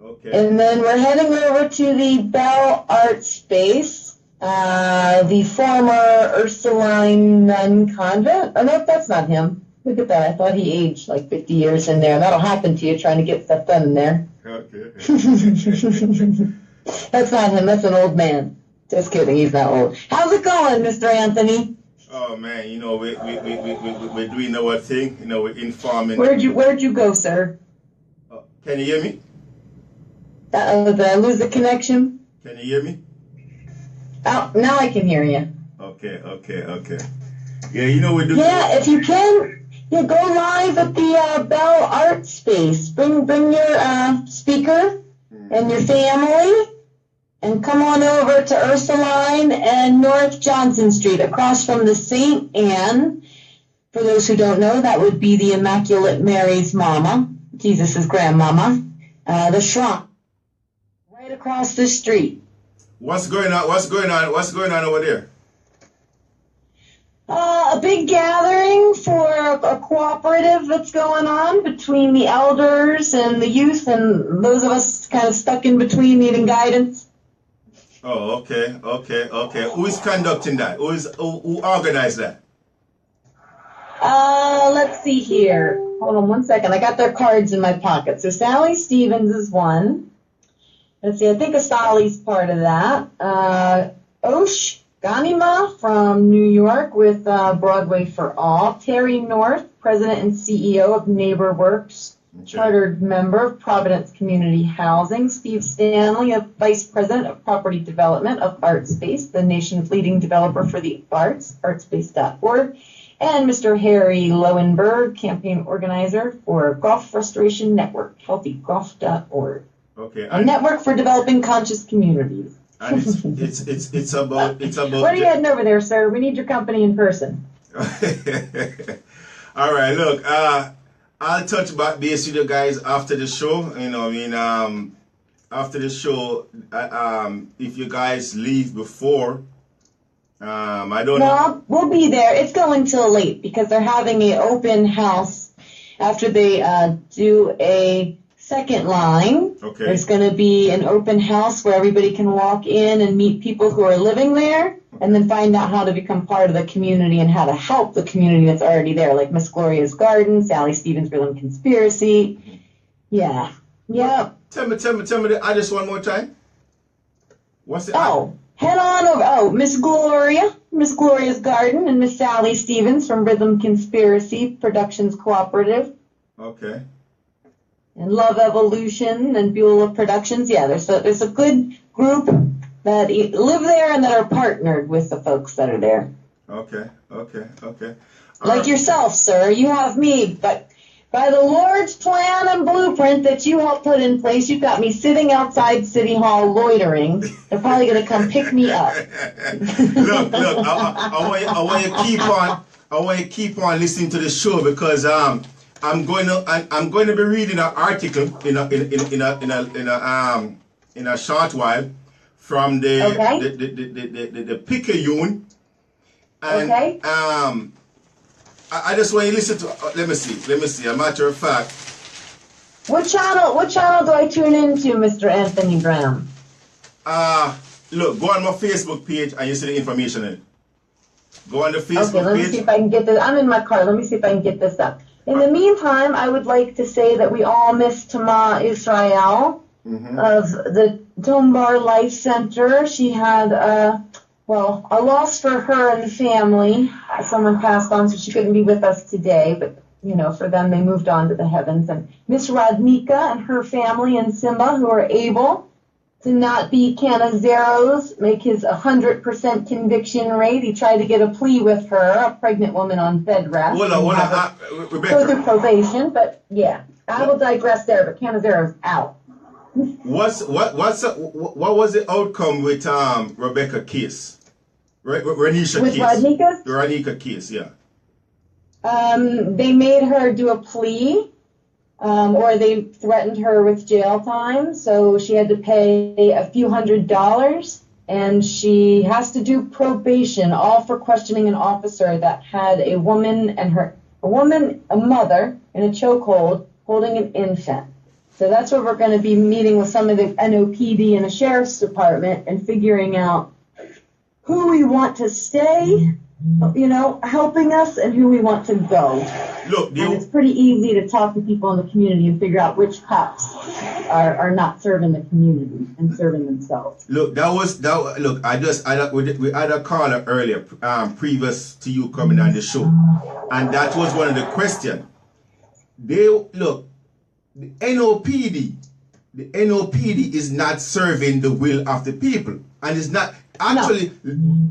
Okay. And then we're heading over to the Bell Art Space, the former Ursuline Nun Convent. Oh, no, that's not him. Look at that. I thought he aged like 50 years in there. That'll happen to you trying to get stuff done in there. Okay. That's not him. That's an old man. Just kidding. He's not old. How's it going, Mr. Anthony? Oh man, you know we're doing our thing. You know, we're informing. Where'd you go, sir? Can you hear me? Did I lose the connection? Can you hear me? Oh, now I can hear you. Okay. Yeah, you know we're doing. Yeah, if you can, go live at the Bell Art Space. Bring your speaker and your family, and come on over to Ursuline and North Johnson Street, across from the St. Anne. For those who don't know, that would be the Immaculate Mary's mama, Jesus' grandmama, the shrine, right across the street. What's going on over there? A big gathering for a cooperative that's going on between the elders and the youth and those of us kind of stuck in between needing guidance. Oh, okay. Who is conducting that? Who organized that? Let's see here. Hold on one second. I got their cards in my pocket. So Sally Stevens is one. Let's see. I think Asali's part of that. Osh Ganima from New York with Broadway for All. Terry North, President and CEO of NeighborWorks, chartered member of Providence Community Housing. Steve Stanley, a Vice President of Property Development of ArtSpace, the nation's leading developer for the arts, artspace.org. And Mr. Harry Lowenberg, campaign organizer for Golf Restoration Network, healthygolf.org. Okay. A network for developing conscious communities. And it's about What are you heading over there, sir? We need your company in person. All right, look, I'll touch base with you guys after the show. You know, after the show, if you guys leave before, I don't know. No, we'll be there. It's going till late because they're having an open house after they do a second line. Okay. There's going to be an open house where everybody can walk in and meet people who are living there, and then find out how to become part of the community and how to help the community that's already there, like Miss Gloria's Garden, Sally Stevens Rhythm Conspiracy. Yeah. Yep. Tell me the address one more time. What's it? Head on over. Miss Gloria's Garden, and Miss Sally Stevens from Rhythm Conspiracy Productions Cooperative. Okay. And Love Evolution and Beulah Productions. Yeah, there's a good group that live there and that are partnered with the folks that are there. Okay. Like yourself, sir. You have me, but by the Lord's plan and blueprint that you helped put in place, you've got me sitting outside City Hall loitering. They're probably going to come pick me up. Look, I want you to keep on listening to the show, because I'm going to be reading an article in a short while from the Picayune, and okay. I just want you to listen to. Let me see. A matter of fact, what channel do I tune into, Mr. Anthony Graham? Look, go on my Facebook page and you see the information in it. Go on the Facebook page. Okay, let me see if I can get this. I'm in my car. Let me see if I can get this up. In the meantime, I would like to say that we all miss Tama Israel of the Tombar Life Center. She had a loss for her and the family. Someone passed on, so she couldn't be with us today, but for them, they moved on to the heavens. And Miss Rodnika and her family and Simba, who are able to not be Canizaro's, make his 100% conviction rate. He tried to get a plea with her, a pregnant woman on bed rest. Rebecca. Go through probation, but yeah, I will digress there. But Canizaro's out. What was the outcome with Rebecca case? Renisha with case. Rodnika's? The Rodnika case, yeah. They made her do a plea. Or they threatened her with jail time, so she had to pay a few $100s, and she has to do probation, all for questioning an officer that had a mother in a chokehold holding an infant. So that's where we're going to be meeting with some of the NOPD and the Sheriff's Department and figuring out who we want to stay helping us and who we want to go. Look, And it's pretty easy to talk to people in the community and figure out which cops are not serving the community and serving themselves. Look, we had a caller earlier, previous to you coming on the show, and that was one of the questions. The NOPD is not serving the will of the people, and is not actually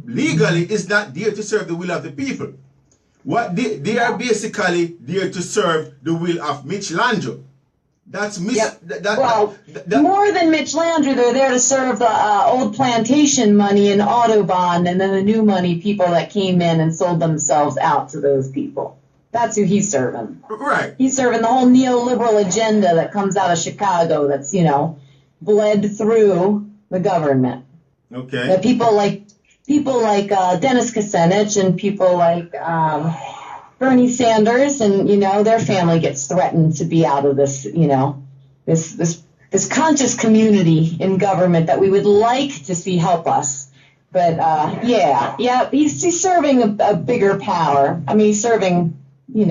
legally is not there to serve the will of the people. What they are basically there to serve the will of Mitch Landrieu. That's more than Mitch Landrieu, they're there to serve the old plantation money and Autobahn, and then the new money people that came in and sold themselves out to those people. That's who he's serving. Right. He's serving the whole neoliberal agenda that comes out of Chicago that's, bled through the government. Okay. The people like Dennis Kucinich and people like Bernie Sanders, and their family gets threatened to be out of this, this conscious community in government that we would like to see help us. But he's serving a bigger power. I mean, he's serving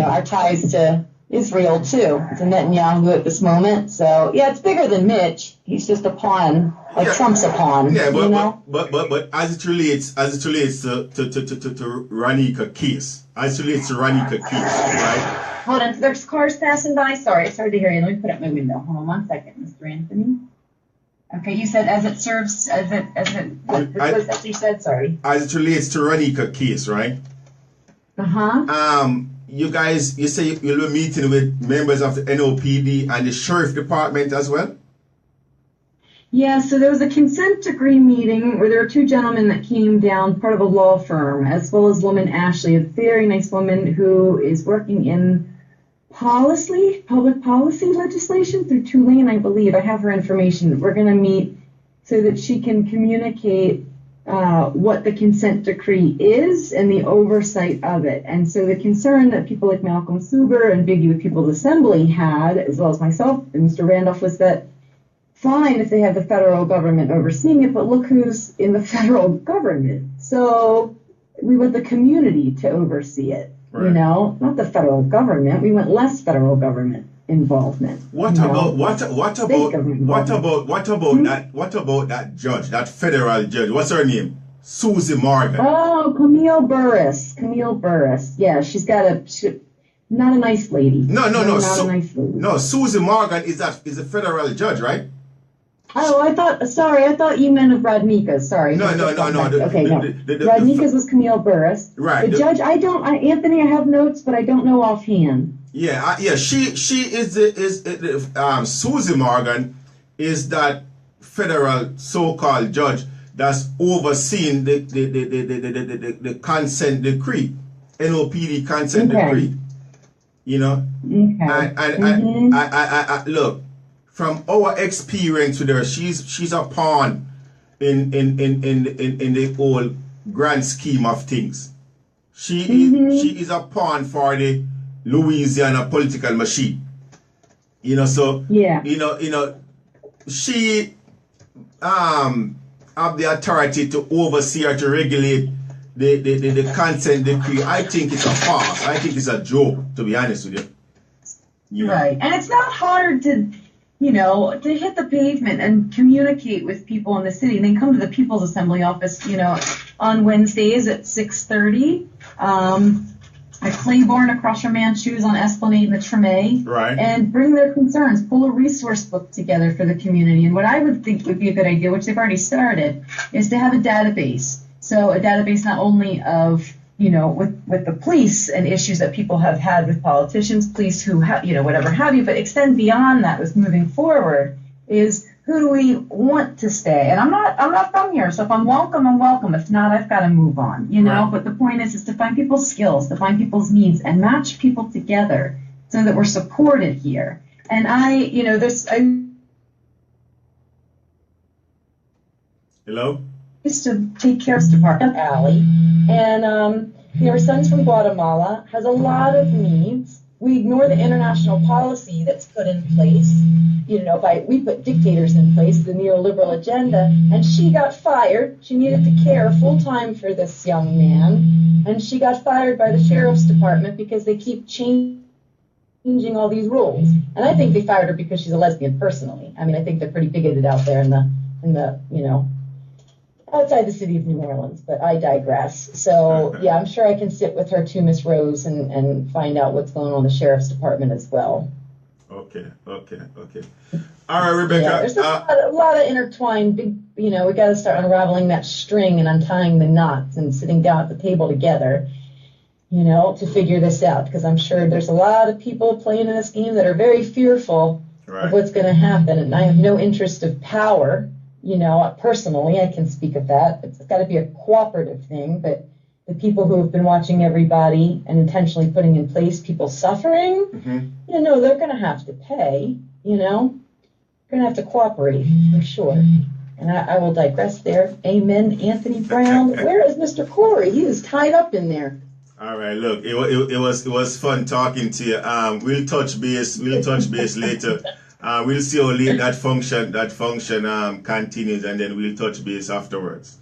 our ties to Israel too, to Netanyahu at this moment. So it's bigger than Mitch. He's just a pawn, like Trump's a pawn. Yeah, but as it relates to Ranika case, right? Hold on, there's cars passing by. Sorry, it's hard to hear you. Let me put up my window. Hold on 1 second, Mr. Anthony. Okay, you said what was that you said? Sorry. As it relates to Ranika case, right? You guys, you say you'll be meeting with members of the NOPD and the Sheriff Department as well? Yeah, so there was a consent decree meeting where there were two gentlemen that came down, part of a law firm, as well as woman Ashley, a very nice woman who is working in public policy legislation through Tulane, I believe. I have her information. We're going to meet so that she can communicate what the consent decree is and the oversight of it. And so the concern that people like Malcolm Suber and Big Youth People's Assembly had, as well as myself and Mr. Randolph, was that fine if they have the federal government overseeing it, but look who's in the federal government. So we want the community to oversee it, right. Not the federal government. We want less federal government involvement. What about that judge, that federal judge? What's her name? Susie Morgan. Oh, Camille Burris. Yeah, she's not a nice lady. No. Not a nice lady. No, Susie Morgan is a federal judge, right? Oh, I thought you meant of Radnika's. Sorry. No. Radnika's was Camille Burris. Right. The judge, Anthony, I have notes, but I don't know offhand. Yeah. She is Susie Morgan is that federal so-called judge that's overseeing the consent decree, NOPD consent decree. Okay. And I look. From our experience with her, she's a pawn in the whole grand scheme of things. She is a pawn for the Louisiana political machine. She have the authority to oversee or to regulate the consent decree. I think it's a farce. I think it's a joke, to be honest with you. Right, and it's not hard to hit the pavement and communicate with people in the city. They come to the People's Assembly office, on Wednesdays at 6:30. At Claiborne across from Manchus on Esplanade and the Treme. Right. And bring their concerns, pull a resource book together for the community. And what I would think would be a good idea, which they've already started, is to have a database. So a database not only of with the police and issues that people have had with politicians, police who have, whatever have you, but extend beyond that with moving forward is who do we want to stay? And I'm not from here, so if I'm welcome, I'm welcome. If not, I've got to move on, Right. But the point is to find people's skills, to find people's needs and match people together so that we're supported here. And Hello? used to take care of Department Alley, and her son's from Guatemala, has a lot of needs, we ignore the international policy that's put in place. We put dictators in place, the neoliberal agenda, and she got fired. She needed to care full time for this young man, and she got fired by the sheriff's department because they keep changing all these rules. And I think they fired her because she's a lesbian personally. I mean, I think they're pretty bigoted out there in the outside the city of New Orleans, but I digress. So, yeah, I'm sure I can sit with her too, Miss Rose, and find out what's going on in the sheriff's department as well. Okay. All right, Rebecca. Yeah, there's a lot of intertwined, we got to start unraveling that string and untying the knots and sitting down at the table together, to figure this out, because I'm sure there's a lot of people playing in this game that are very fearful of what's going to happen, and I have no interest of power. Personally, I can speak of that. It's got to be a cooperative thing, but the people who have been watching everybody and intentionally putting in place people suffering, they're going to have to pay, they're going to have to cooperate for sure. And I will digress there. Amen, Anthony Brown. Where is Mr. Corey? He is tied up in there. All right, look, it was fun talking to you. We'll touch base later. We'll see how late that function continues, and then we'll touch base afterwards.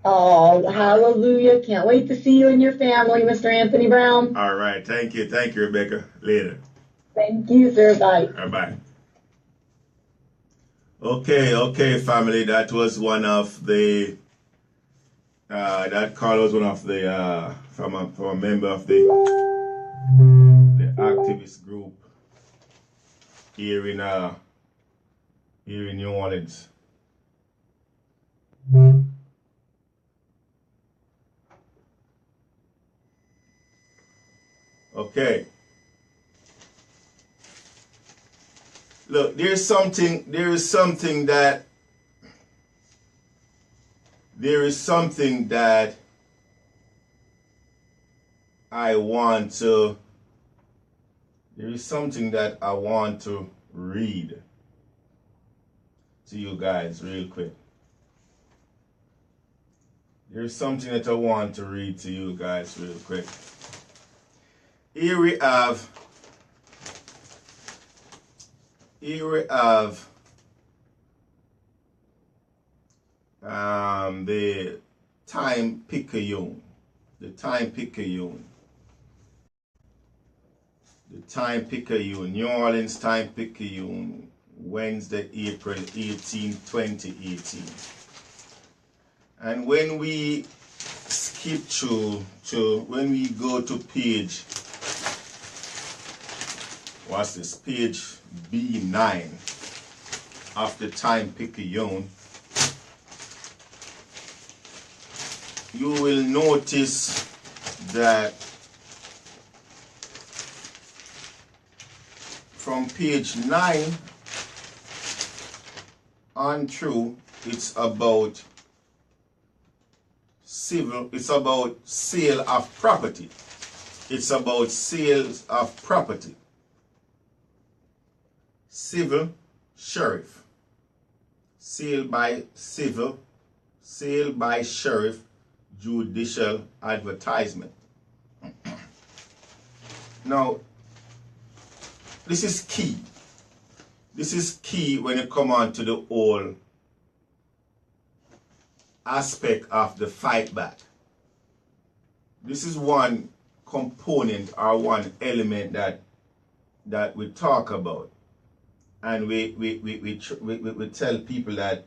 Oh, hallelujah. Can't wait to see you and your family, Mr. Anthony Brown. All right. Thank you, Rebecca. Later. Thank you, sir. Bye. Bye. Okay, family. That was one of the that call was one of the from a member of the activist group here in New Orleans. Okay. Look, there is something that I want to read to you guys real quick. There's something that I want to read to you guys real quick. Here we have the Time-Picayune. The Time-Picayune, New Orleans Time-Picayune, Wednesday, April 18, 2018. And when we skip through when we go to page, what's this? Page B9 of the Time-Picayune, you will notice that from page 9 on through, it's about sale of property. It's about sales of property. Civil, sheriff. Sale by sheriff, judicial advertisement. Now, this is key. This is key when it comes on to the whole aspect of the fight back. This is one component or one element that we talk about, and we tell people that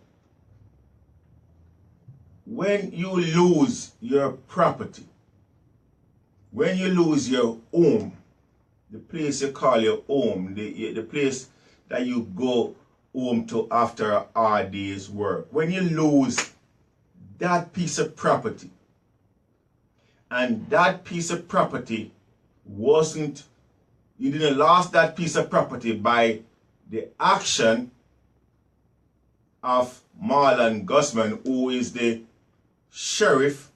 when you lose your property, when you lose your home, the place you call your home, the place that you go home to after a hard day's work, when you lose that piece of property, and that piece of property you didn't lose that piece of property by the action of Marlon Guzman, who is the sheriff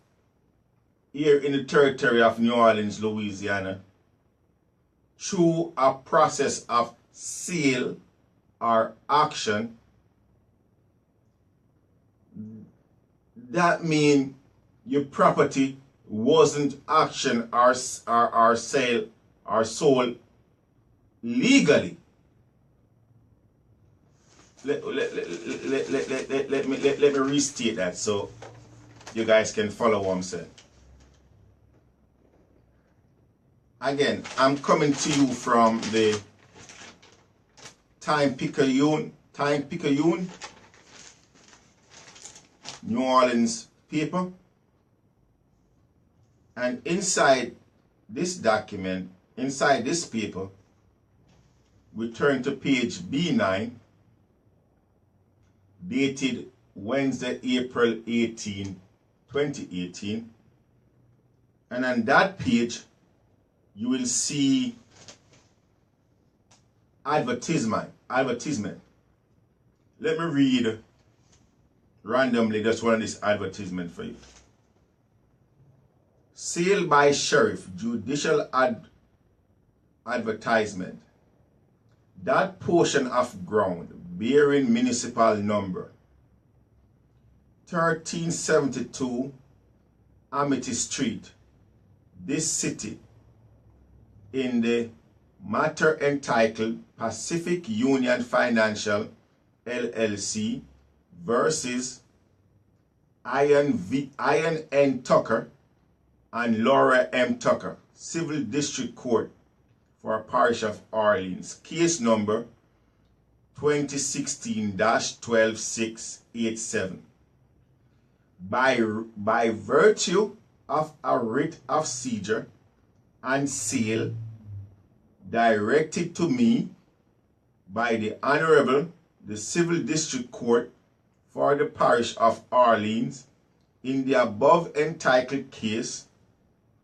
here in the territory of New Orleans, Louisiana, through a process of sale or action. That means your property wasn't action or sale or sold legally. Let me restate that so you guys can follow what I'm saying. Again, I'm coming to you from the Time-Picayune, New Orleans paper. And inside this document, inside this paper, we turn to page B9, dated Wednesday, April 18, 2018. And on that page, you will see advertisement. Let me read randomly just one of this advertisement for you. Sale by sheriff, judicial advertisement. That portion of ground bearing municipal number 1372 Amity Street, this city, in the matter entitled Pacific Union Financial LLC versus Ian N. Tucker and Laura M. Tucker, Civil District Court for Parish of Orleans, case number 2016-12687. By virtue of a writ of seizure and sale directed to me by the Honorable the Civil District Court for the Parish of Orleans, in the above entitled case,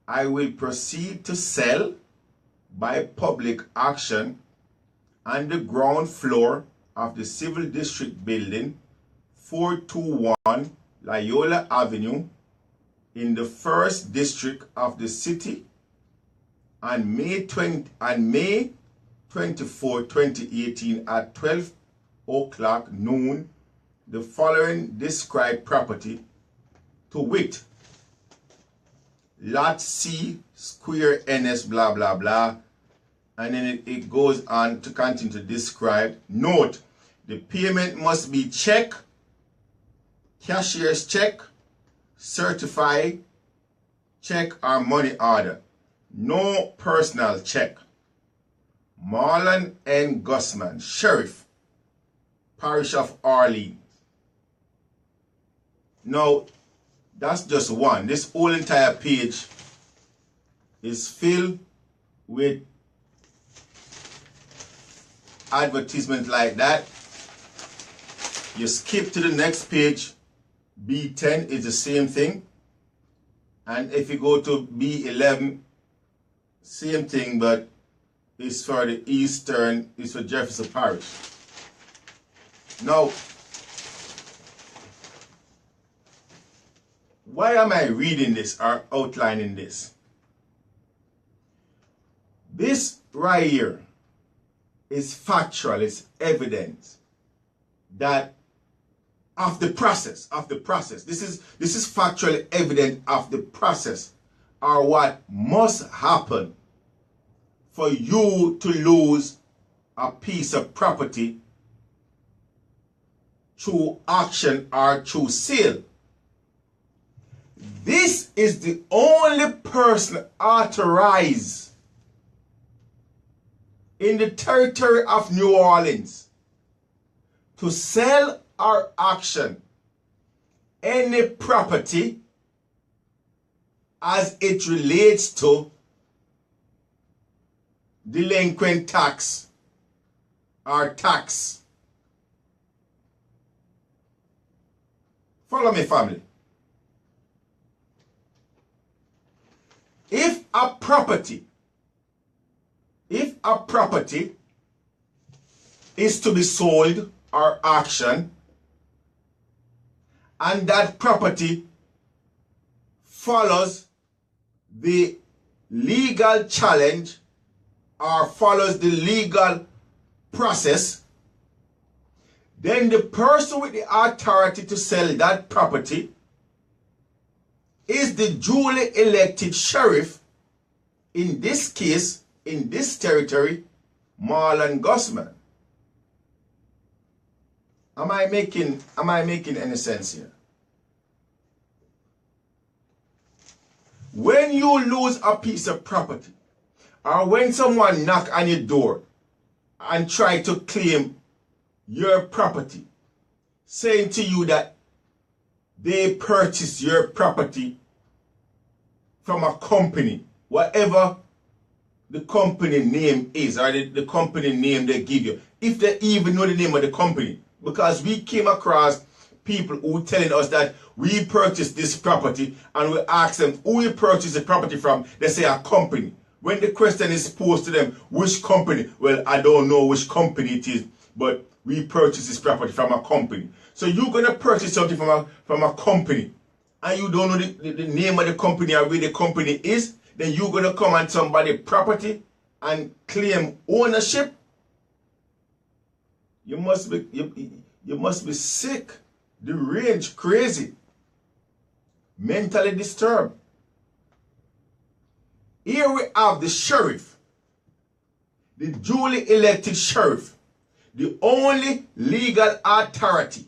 I will proceed to sell by public auction on the ground floor of the Civil District Building, 421 Loyola Avenue, in the 1st District of the city, on May 24, 2018 at 12 o'clock noon, the following described property, to wit, Lot C, Square NS, blah, blah, blah. And then it goes on to continue to describe. Note, the payment must be check, cashier's check, certified check, or money order. No personal check. Marlon N. Gussman, Sheriff, Parish of Orleans. Now, that's just one. This whole entire page is filled with advertisement like that. You skip to the next page. B10 is the same thing. And if you go to B11, same thing, but it's for the Eastern, it's for Jefferson Parish. Now, why am I reading this or outlining this? This right here is factual, it's evidence that of the process. This is factually evident of the process, or what must happen for you to lose a piece of property through auction or through sale. This is the only person authorized in the territory of New Orleans to sell or auction any property as it relates to delinquent tax or tax. Follow me, family. If a property is to be sold or auctioned, and that property follows the legal challenge or follows the legal process, then the person with the authority to sell that property is the duly elected sheriff, in this case, in this territory, Marlon Gusman. Am I making any sense here? When you lose a piece of property, or when someone knock on your door and try to claim your property, saying to you that they purchased your property from a company, whatever the company name is, or the company name they give you, if they even know the name of the company, because we came across people who telling us that we purchased this property, and we ask them who you purchased the property from, they say a company. When the question is posed to them, which company? Well, I don't know which company it is, but we purchased this property from a company. So you're going to purchase something from a company, and you don't know the name of the company or where the company is, then you're going to come on somebody's property and claim ownership? You must be sick, deranged, crazy, mentally disturbed. Here we have the sheriff, the duly elected sheriff, the only legal authority,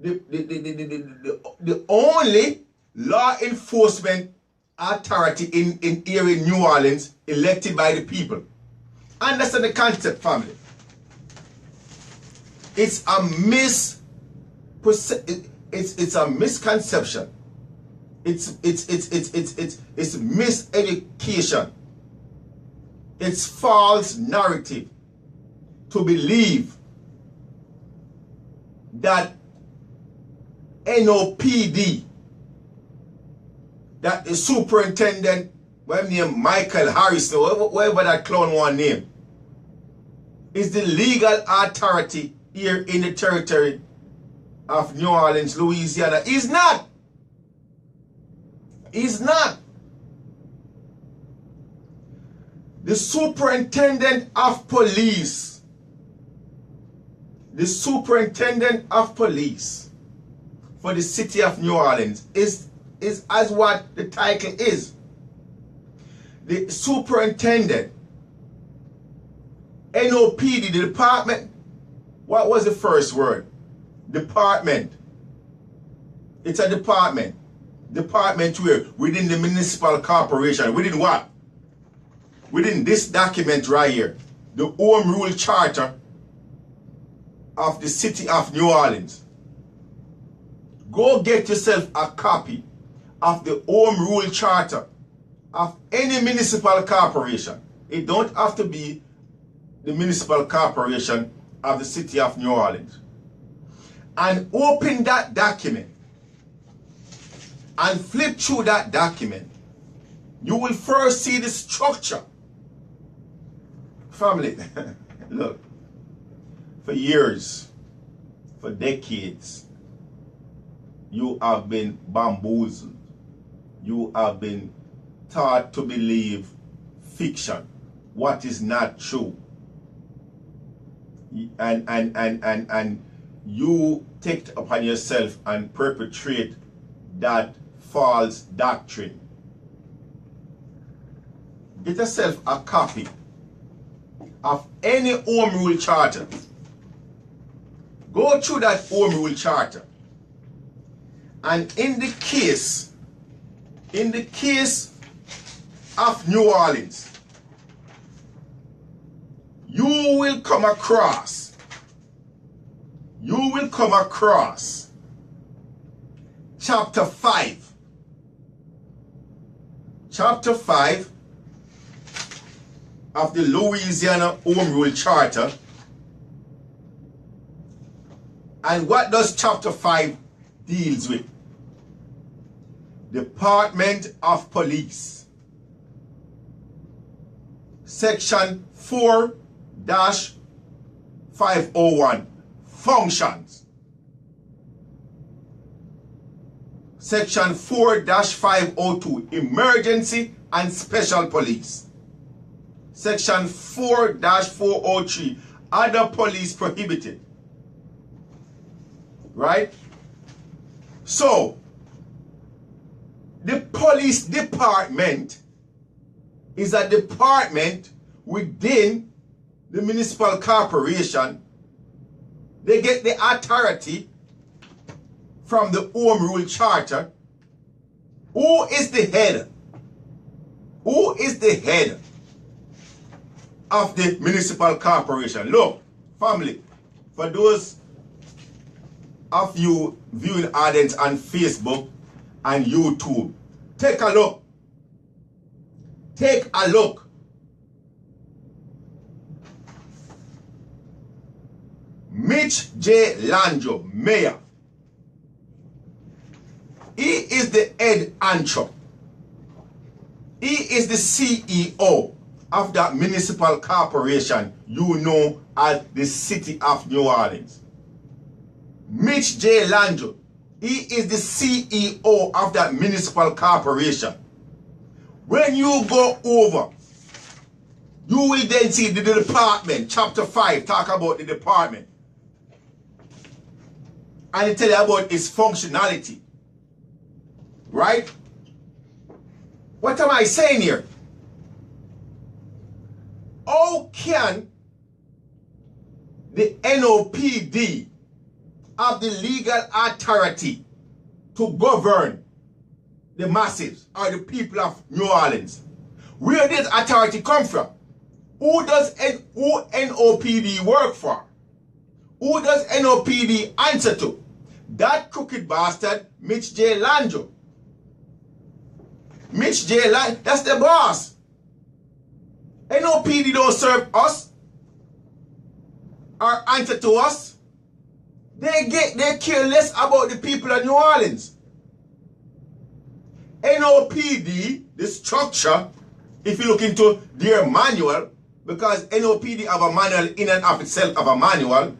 the only law enforcement authority in here in New Orleans, elected by the people. Understand the concept, family. It's a misconception. It's miseducation. It's false narrative to believe that NOPD, that the superintendent, whatever name, Michael Harris, or whatever that clown one name, is the legal authority here in the territory of New Orleans, Louisiana. He's not. He's not. The superintendent of police, for the city of New Orleans is as what the title is. The superintendent, NOPD, the department. What was the first word? Department. It's a department. Department where? Within the municipal corporation. Within what? Within this document right here. The Home Rule Charter of the city of New Orleans. Go get yourself a copy of the Home Rule Charter of any municipal corporation. It don't have to be the municipal corporation of the city of New Orleans. And open that document and flip through that document. You will first see the structure. Family, look, for years, for decades, you have been bamboozled. You have been taught to believe fiction, what is not true. And you take it upon yourself and perpetrate that false doctrine. Get yourself a copy of any Home Rule Charter. Go through that Home Rule Charter. And in the case of New Orleans, you will come across chapter 5. Chapter 5 of the Louisiana Home Rule Charter. And what does chapter 5 deals with? Department of Police. Section 4-501, functions. Section 4-502, emergency and special police. Section 4-403, other police prohibited. Right? So, the police department is a department within the municipal corporation. They get the authority from the Home Rule Charter. Who is the head? Who is the head of the municipal corporation? Look, family, for those of you viewing Ardent on Facebook and YouTube, take a look. Take a look. Mitch J. Lanjo, Mayor. He is the head honcho. He is the CEO of that municipal corporation you know as the City of New Orleans. Mitch J. Lanjo, he is the CEO of that municipal corporation. When you go over, you will then see the department, chapter 5, talk about the department. And it tell you about its functionality. Right? What am I saying here? How can the NOPD have the legal authority to govern the masses or the people of New Orleans? Where does authority come from? Who does NOPD work for? Who does NOPD answer to? That crooked bastard, Mitch J. Lanjo. Mitch J. Lanjo, that's the boss. NOPD don't serve us or answer to us. They care less about the people of New Orleans. NOPD, the structure, if you look into their manual, because NOPD have a manual in and of itself of a manual,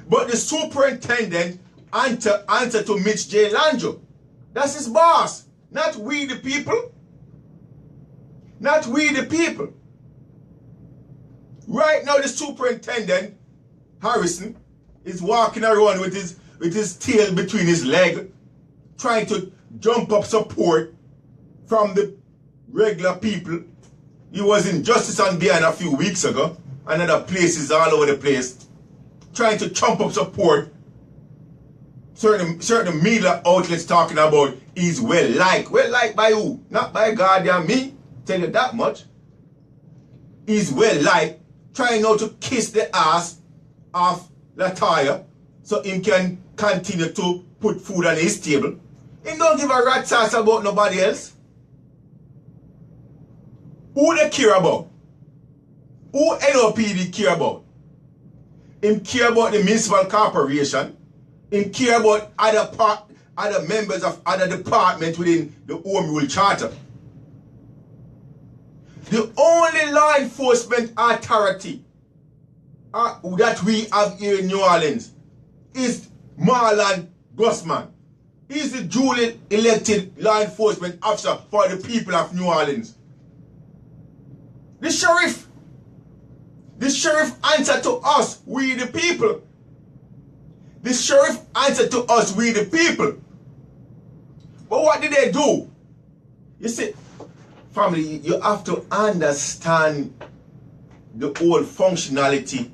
but the superintendent answer to Mitch J. Lanjo. That's his boss. Not we the people. Not we the people. Right now the superintendent, Harrison, is walking around with his tail between his legs, trying to jump up support from the regular people. He was in Justice on Guyana a few weeks ago, and other places all over the place, trying to jump up support. Certain media outlets talking about he's well liked. Well liked by who? Not by God and me. Tell you that much. He's well liked, trying now to kiss the ass of Latoya so he can continue to put food on his table. He don't give a rat's ass about nobody else. Who they care about? Who NOPD care about? Him care about the municipal corporation. Him care about other members of other departments within the Home Rule Charter. The only law enforcement authority that we have here in New Orleans is Marlon Guzman. He's the duly elected law enforcement officer for the people of New Orleans. The sheriff answer to us, we the people. The sheriff answer to us, we the people. But what did they do? You see, family, you have to understand the whole functionality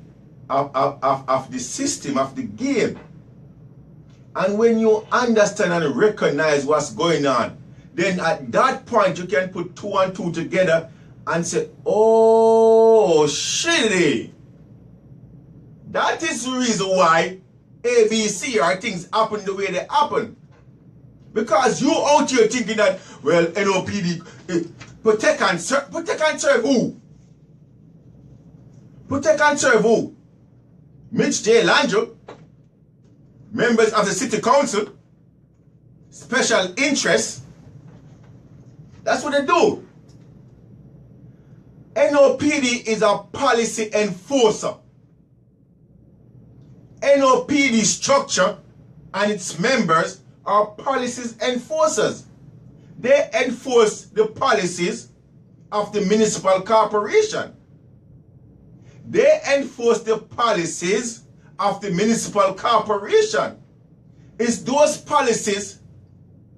of the system, of the game. And when you understand and recognize what's going on, then at that point you can put 2 and 2 together and say, oh, shitty. That is the reason why ABC or things happen the way they happen. Because you out here thinking that, well, NOPD, protect and serve who? Protect and serve who? Mitch J. Lanjo, members of the City Council, special interests. That's what they do. NOPD is a policy enforcer. NOPD structure and its members are policies enforcers. They enforce the policies of the municipal corporation. They enforce the policies of the municipal corporation. It's those policies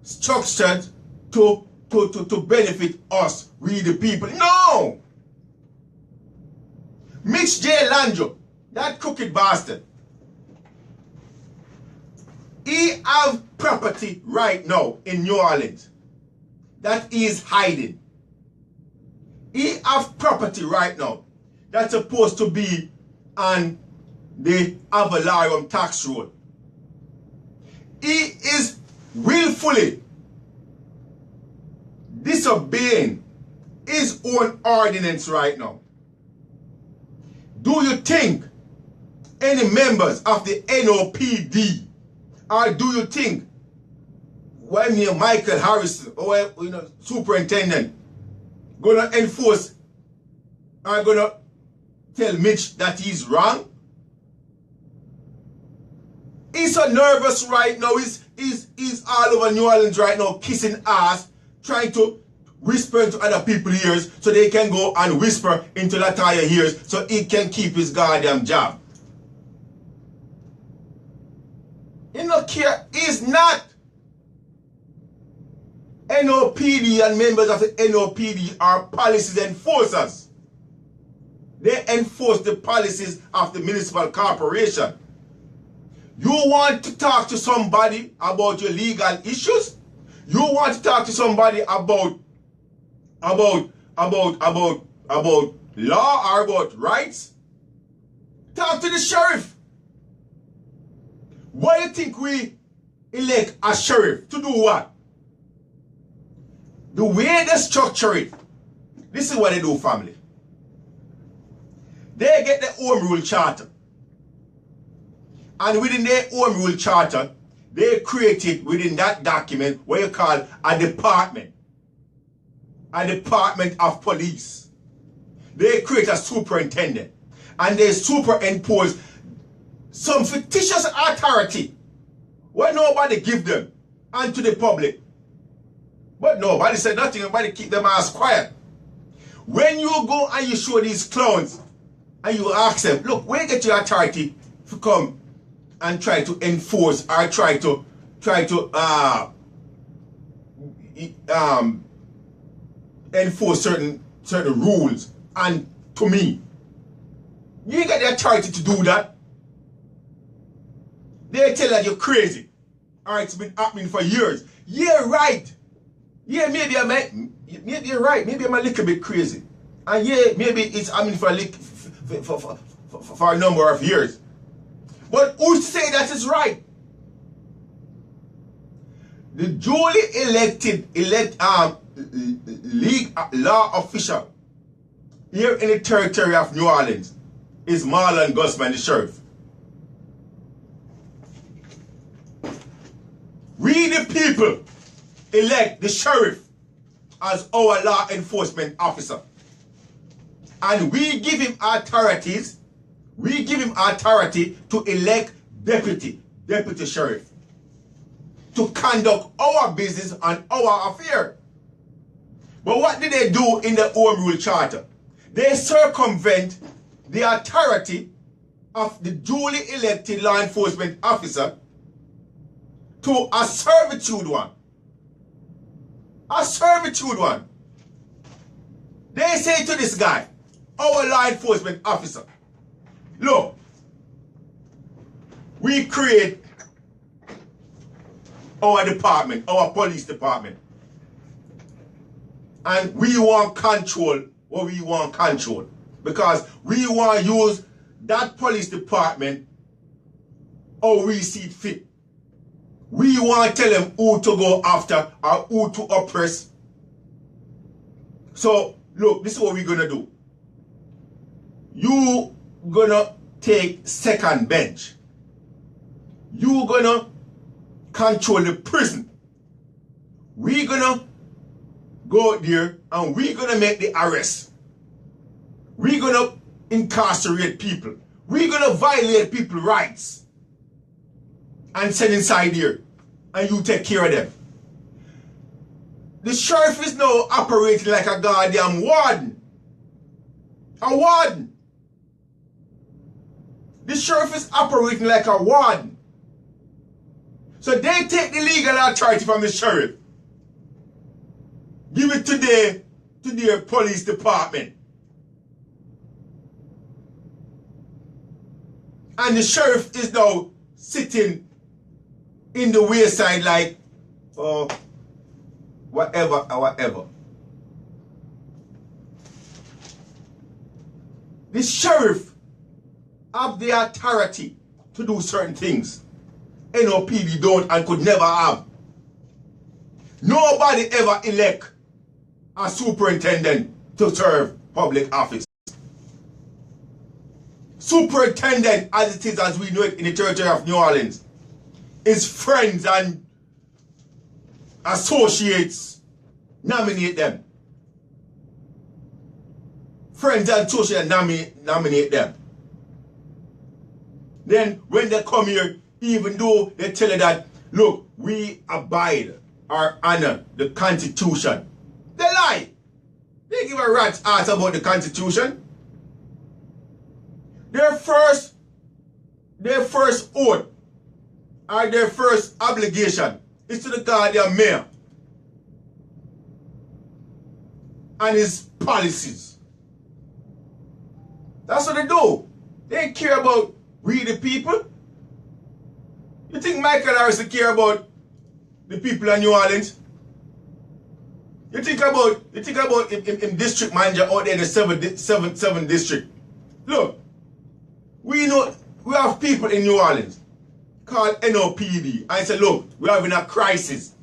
structured to to benefit us, we the people. No! Mitch J. Landro, that crooked bastard, he have property right now in New Orleans that he is hiding. He have property right now that's supposed to be on the Avalarium tax road. He is willfully disobeying his own ordinance right now. Do you think any members of the NOPD, or do you think when Michael Harrison or superintendent gonna enforce or gonna tell Mitch that he's wrong? He's so nervous right now. He's all over New Orleans right now, kissing ass, trying to whisper into other people's ears so they can go and whisper into Latoya ears so he can keep his goddamn job. You know, care is not. NOPD and members of the NOPD are policies enforcers. They enforce the policies of the municipal corporation. You want to talk to somebody about your legal issues? You want to talk to somebody about law or about rights? Talk to the sheriff. Why do you think we elect a sheriff? To do what? The way they structure it, this is what they do, family. They get the Home Rule Charter. And within their Home Rule Charter, they created within that document what you call a department. A department of police. They create a superintendent. And they superimpose some fictitious authority what nobody give them and to the public. But nobody said nothing, nobody keep them ass quiet. When you go and you show these clowns and you ask them, look, where you get your authority to come and try to enforce or try to enforce certain rules, and to me, you ain't got the authority to do that. They tell that you're crazy. Or it's been happening for years. Yeah, right. Yeah, maybe you're right. Maybe I'm a little bit crazy. And yeah, maybe it's happening for a number of years. But who's to say that is right? The duly elected law official here in the territory of New Orleans is Marlon Guzman, the sheriff. We the people elect the sheriff as our law enforcement officer. And we give him authorities. We give him authority to elect deputy sheriff to conduct our business and our affair. But what did they do in the Home Rule Charter? They circumvent the authority of the duly elected law enforcement officer to a servitude one. A servitude one. They say to this guy, our law enforcement officer, look, we create our department, our police department. And we want control what we want control. Because we want to use that police department how we see it fit. We want to tell them who to go after or who to oppress. So, look, this is what we're going to do. You going to take second bench. You going to control the prison. We're going to go there and we're going to make the arrest. We're going to incarcerate people. We're going to violate people's rights and send inside here, and you take care of them. The sheriff is now operating like a goddamn warden. A warden. The sheriff is operating like a warden. So they take the legal authority from the sheriff. give it today to their police department. And the sheriff is now sitting in the wayside like, oh, whatever. The sheriff have the authority to do certain things NOPD don't and could never have. Nobody ever elect a superintendent to serve public office. Superintendent, as it is, as we know it in the territory of New Orleans, is friends and associates nominate them. Friends and associates nominate them. Then when they come here, even though they tell you that, look, we abide or honor the Constitution, they lie. They give a rat's ass about the Constitution. Their first oath or their first obligation is to the goddamn mayor and his policies. That's what they do. They care about we the people. You think Michael Harrison care about the people in New Orleans? You think about him district manager out there in the 7th district. Look, we have people in New Orleans called NOPD. I said, look, we're having a crisis.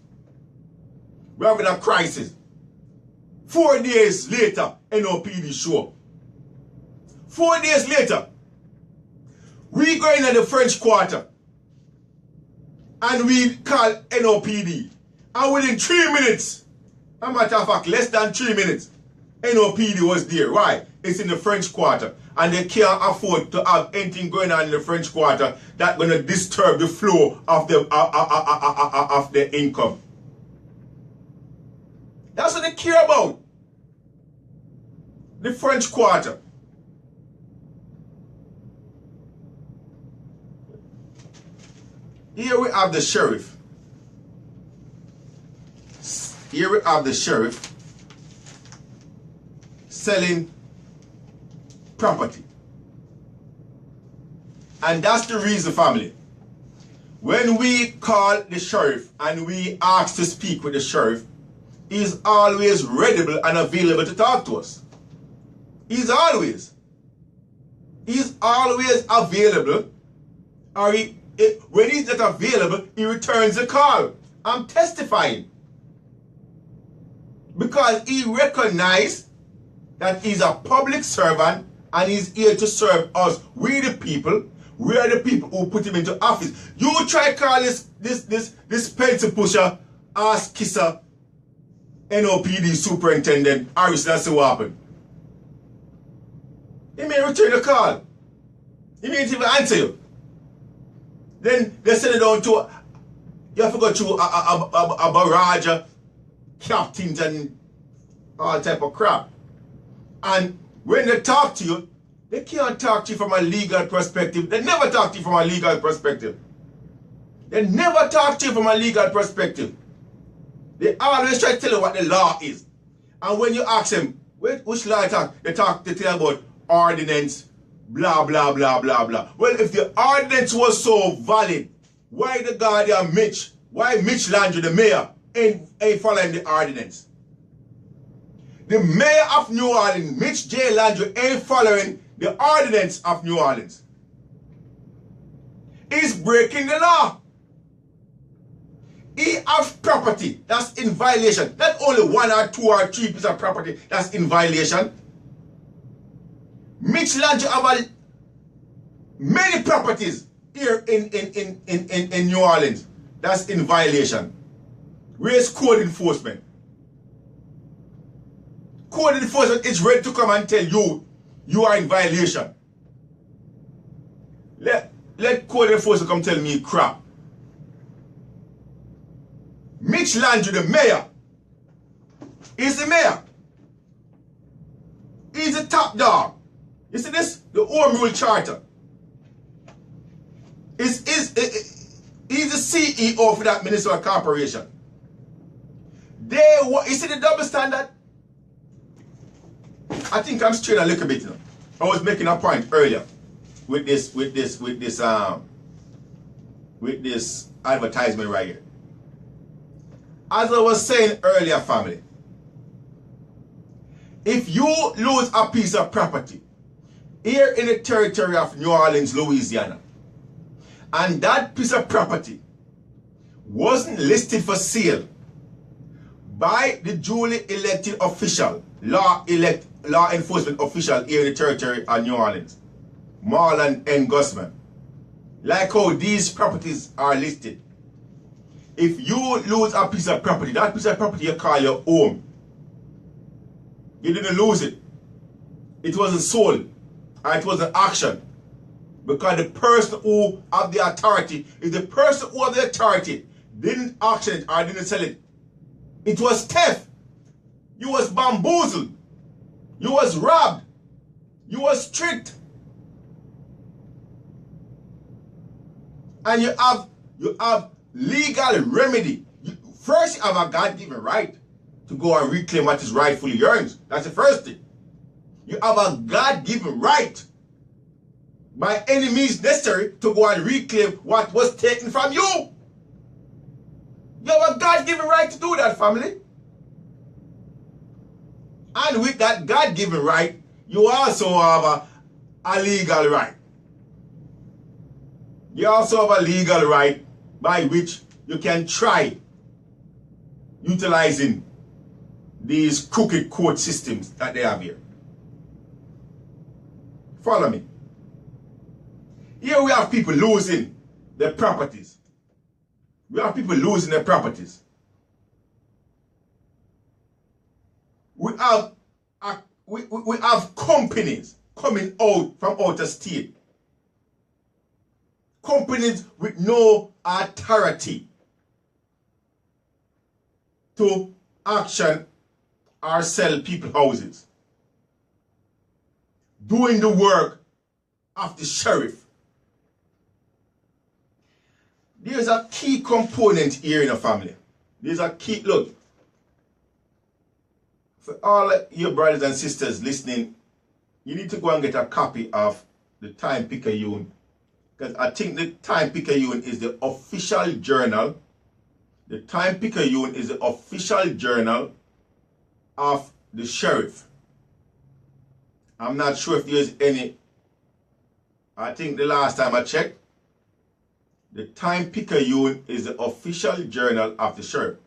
We're having a crisis. 4 days later, NOPD show up. 4 days later, we go into the French Quarter and we call NOPD. And within 3 minutes, a matter of fact, less than 3 minutes, NOPD was there. Why? It's in the French Quarter. And they can't afford to have anything going on in the French Quarter that's going to disturb the flow of the income. That's what they care about. The French Quarter. Here we have the sheriff. Here we have the sheriff selling property. And that's the reason, family. When we call the sheriff and we ask to speak with the sheriff, he's always ready and available to talk to us. He's always available. Or when he's not available, he returns the call. I'm testifying. Because he recognized that he's a public servant and he's here to serve us. We the people. We are the people who put him into office. You try call this pencil pusher, ass kisser, NOPD superintendent, Harris, that's what happened. He may return the call. He may even answer you. Then they send it down to, you have to go through a barrage of captains and all type of crap. And when they talk to you, they can't talk to you from a legal perspective. They never talk to you from a legal perspective. They never talk to you from a legal perspective. They always try to tell you what the law is. And when you ask them, which law they tell you about ordinance, blah, blah, blah, blah, blah. Well, if the ordinance was so valid, why the guardian why Mitch Landry, the mayor, ain't following the ordinance? The mayor of New Orleans, Mitch J. Landry, ain't following the ordinance of New Orleans. He's breaking the law. He has property that's in violation. Not only 1 or 2 or 3 pieces of property that's in violation. Mitch Landry have many properties here in New Orleans that's in violation. Where's code enforcement? Code enforcement is ready to come and tell you you are in violation. Let code enforcement come tell me crap. Mitch Landry, the mayor, is the mayor. He's the top dog. You see this? The Home Rule Charter. He's the CEO for that municipal corporation. You see the double standard? I think I'm straight a little bit now. I was making a point earlier with this advertisement right here. As I was saying earlier, family, if you lose a piece of property here in the territory of New Orleans, Louisiana, and that piece of property wasn't listed for sale by the duly elected official, law enforcement official here in the territory of New Orleans, Marlon N. Guzman, like how these properties are listed. If you lose a piece of property, that piece of property you call your home. You didn't lose it. It wasn't sold, or it wasn't auctioned. Because the person who have the authority, if the person who have the authority didn't auction it or didn't sell it, it was theft. You was bamboozled. You was robbed. You was tricked. And you have legal remedy. First, you have a God-given right to go and reclaim what is rightfully yours. That's the first thing. You have a God-given right, by any means necessary, to go and reclaim what was taken from you. You have a God-given right to do that, family. And with that God-given right, you also have a legal right. You also have a legal right by which you can try utilizing these crooked court systems that they have here. Follow me. Here we have people losing their properties. We have people losing their properties. We have companies coming out from outer state. Companies with no authority to auction or sell people houses, doing the work of the sheriff. There's a key component here in a family. There's a key, look, for all your brothers and sisters listening, you need to go and get a copy of the Time-Picayune, because I think the Time-Picayune is the official journal. The Time-Picayune is the official journal of the sheriff. I'm not sure if there's any. I think the last time I checked, the Time-Picayune is the official journal of the sheriff.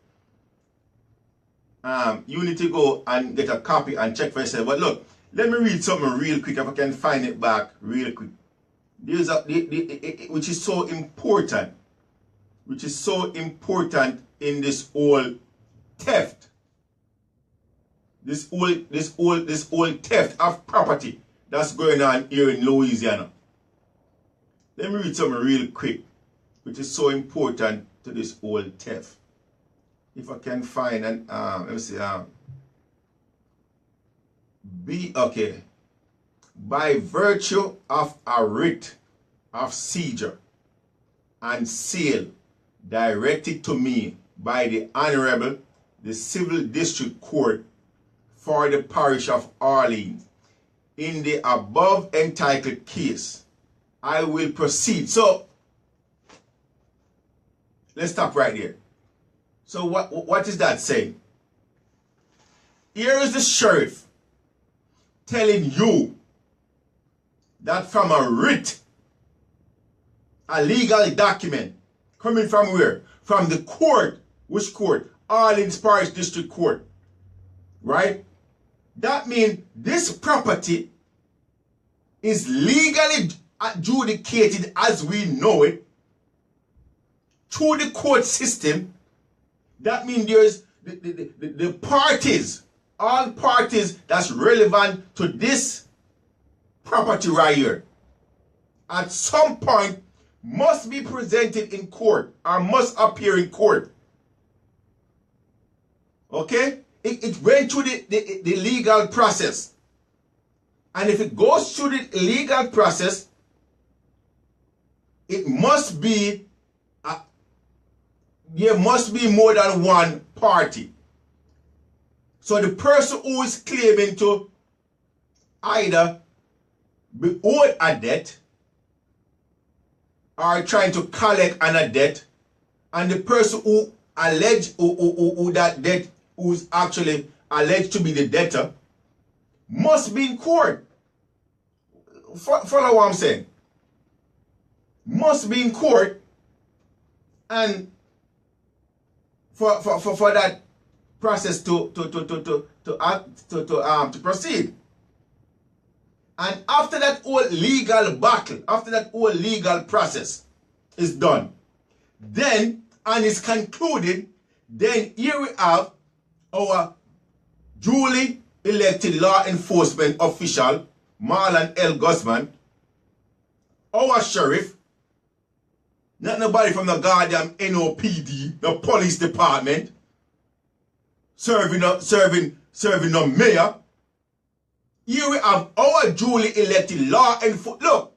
You need to go and get a copy and check for yourself. But look, let me read something real quick if I can find it back real quick. There's which is so important. Which is so important in this whole theft. This whole theft of property that's going on here in Louisiana. Let me read something real quick, which is so important to this whole theft. If I can find an let me see, okay. By virtue of a writ of seizure and sale directed to me by the Honorable the Civil District Court for the Parish of Orleans, in the above entitled case, I will proceed. So let's stop right there. So what is that saying? Here is the sheriff telling you that from a writ, a legal document, coming from where? From the court. Which court? Orleans Parish District Court. Right? That means this property is legally adjudicated as we know it through the court system. That means there's the parties, all parties that's relevant to this property right here, at some point must be presented in court or must appear in court. Okay? It went through the legal process. And if it goes through the legal process, it must be, there must be more than one party So the person who is claiming to either be owed a debt or trying to collect on a debt, and the person who who that debt, who's actually alleged to be the debtor, must be in court. Follow what I'm saying? Must be in court, and for that process to proceed. And after that whole legal battle, after that whole legal process is done, then, and is concluded, then here we have our duly elected law enforcement official, Marlon L. Guzman, our sheriff, not nobody from the goddamn NOPD, the police department, serving the mayor. Here we have our duly elected law enforcement. Look,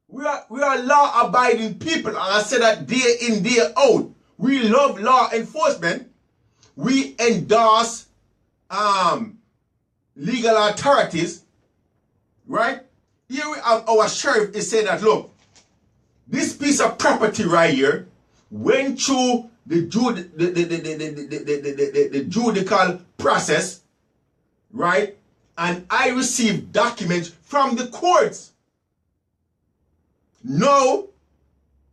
we are law-abiding people, and I say that day in, day out. We love law enforcement. We endorse legal authorities, right? Here we have our sheriff is saying that, look, this piece of property right here went through the judicial process, right? And I received documents from the courts. Now,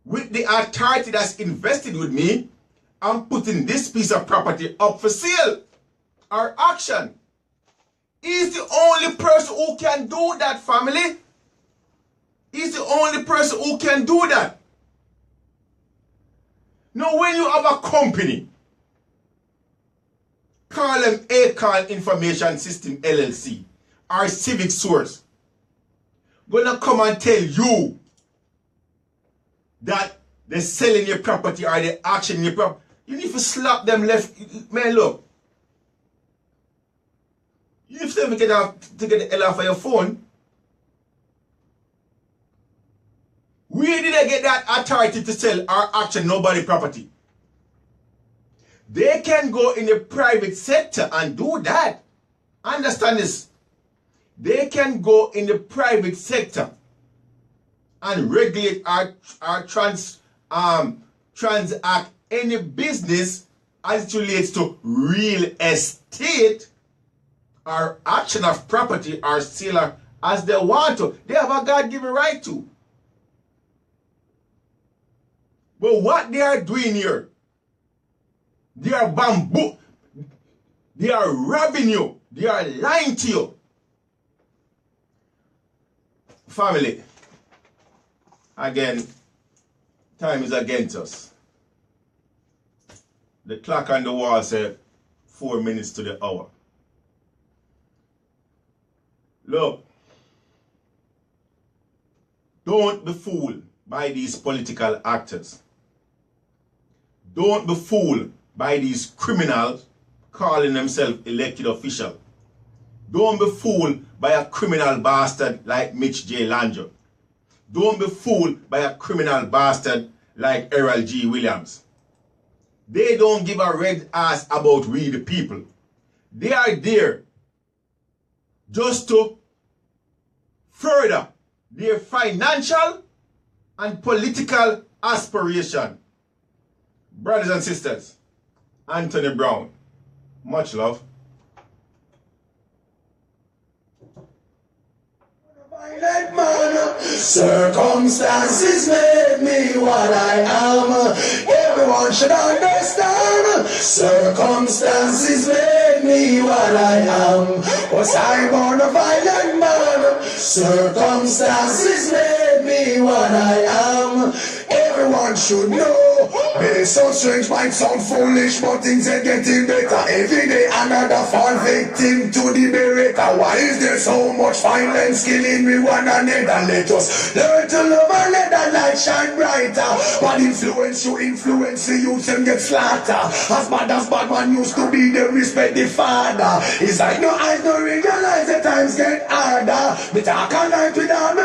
with the authority that's invested with me, I'm putting this piece of property up for sale or auction. He's the only person who can do that, family. He's the only person who can do that. Now, when you have a company, call them Acorn Information System LLC or Civic Source, gonna come and tell you that they're selling your property or they're auctioning your property, you need to slap them left. Man, look. You need to get the hell off of your phone. We didn't get that authority to sell or auction nobody property. They can go in the private sector and do that. Understand this. They can go in the private sector and regulate or transact any business as it relates to real estate or auction of property or sale as they want to. They have a God-given right to. But what they are doing here, they are bamboo. They are robbing you. They are lying to you. Family, again, time is against us. The clock on the wall said 4 minutes to the hour. Look, don't be fooled by these political actors. Don't be fooled by these criminals calling themselves elected official. Don't be fooled by a criminal bastard like Mitch J. Landrieu. Don't be fooled by a criminal bastard like Errol G. Williams. They don't give a red ass about we the people. They are there just to further their financial and political aspiration. Brothers and sisters, Anthony Brown, much love. Violent man, circumstances made me what I am. Everyone should understand. Circumstances made me what I am. Was I born a violent man? Circumstances made me what I am. Everyone should know. May sound strange, might sound foolish, but things are getting better. Every day another fall victim to the beretta. Why is there so much violence killing me one another? Let us learn to love and let that light shine brighter. Bad influence, you influence the youth and get slaughtered. As bad man used to be, they respect the father. It's like no eyes, no realize the times get harder. Me talk all night without me.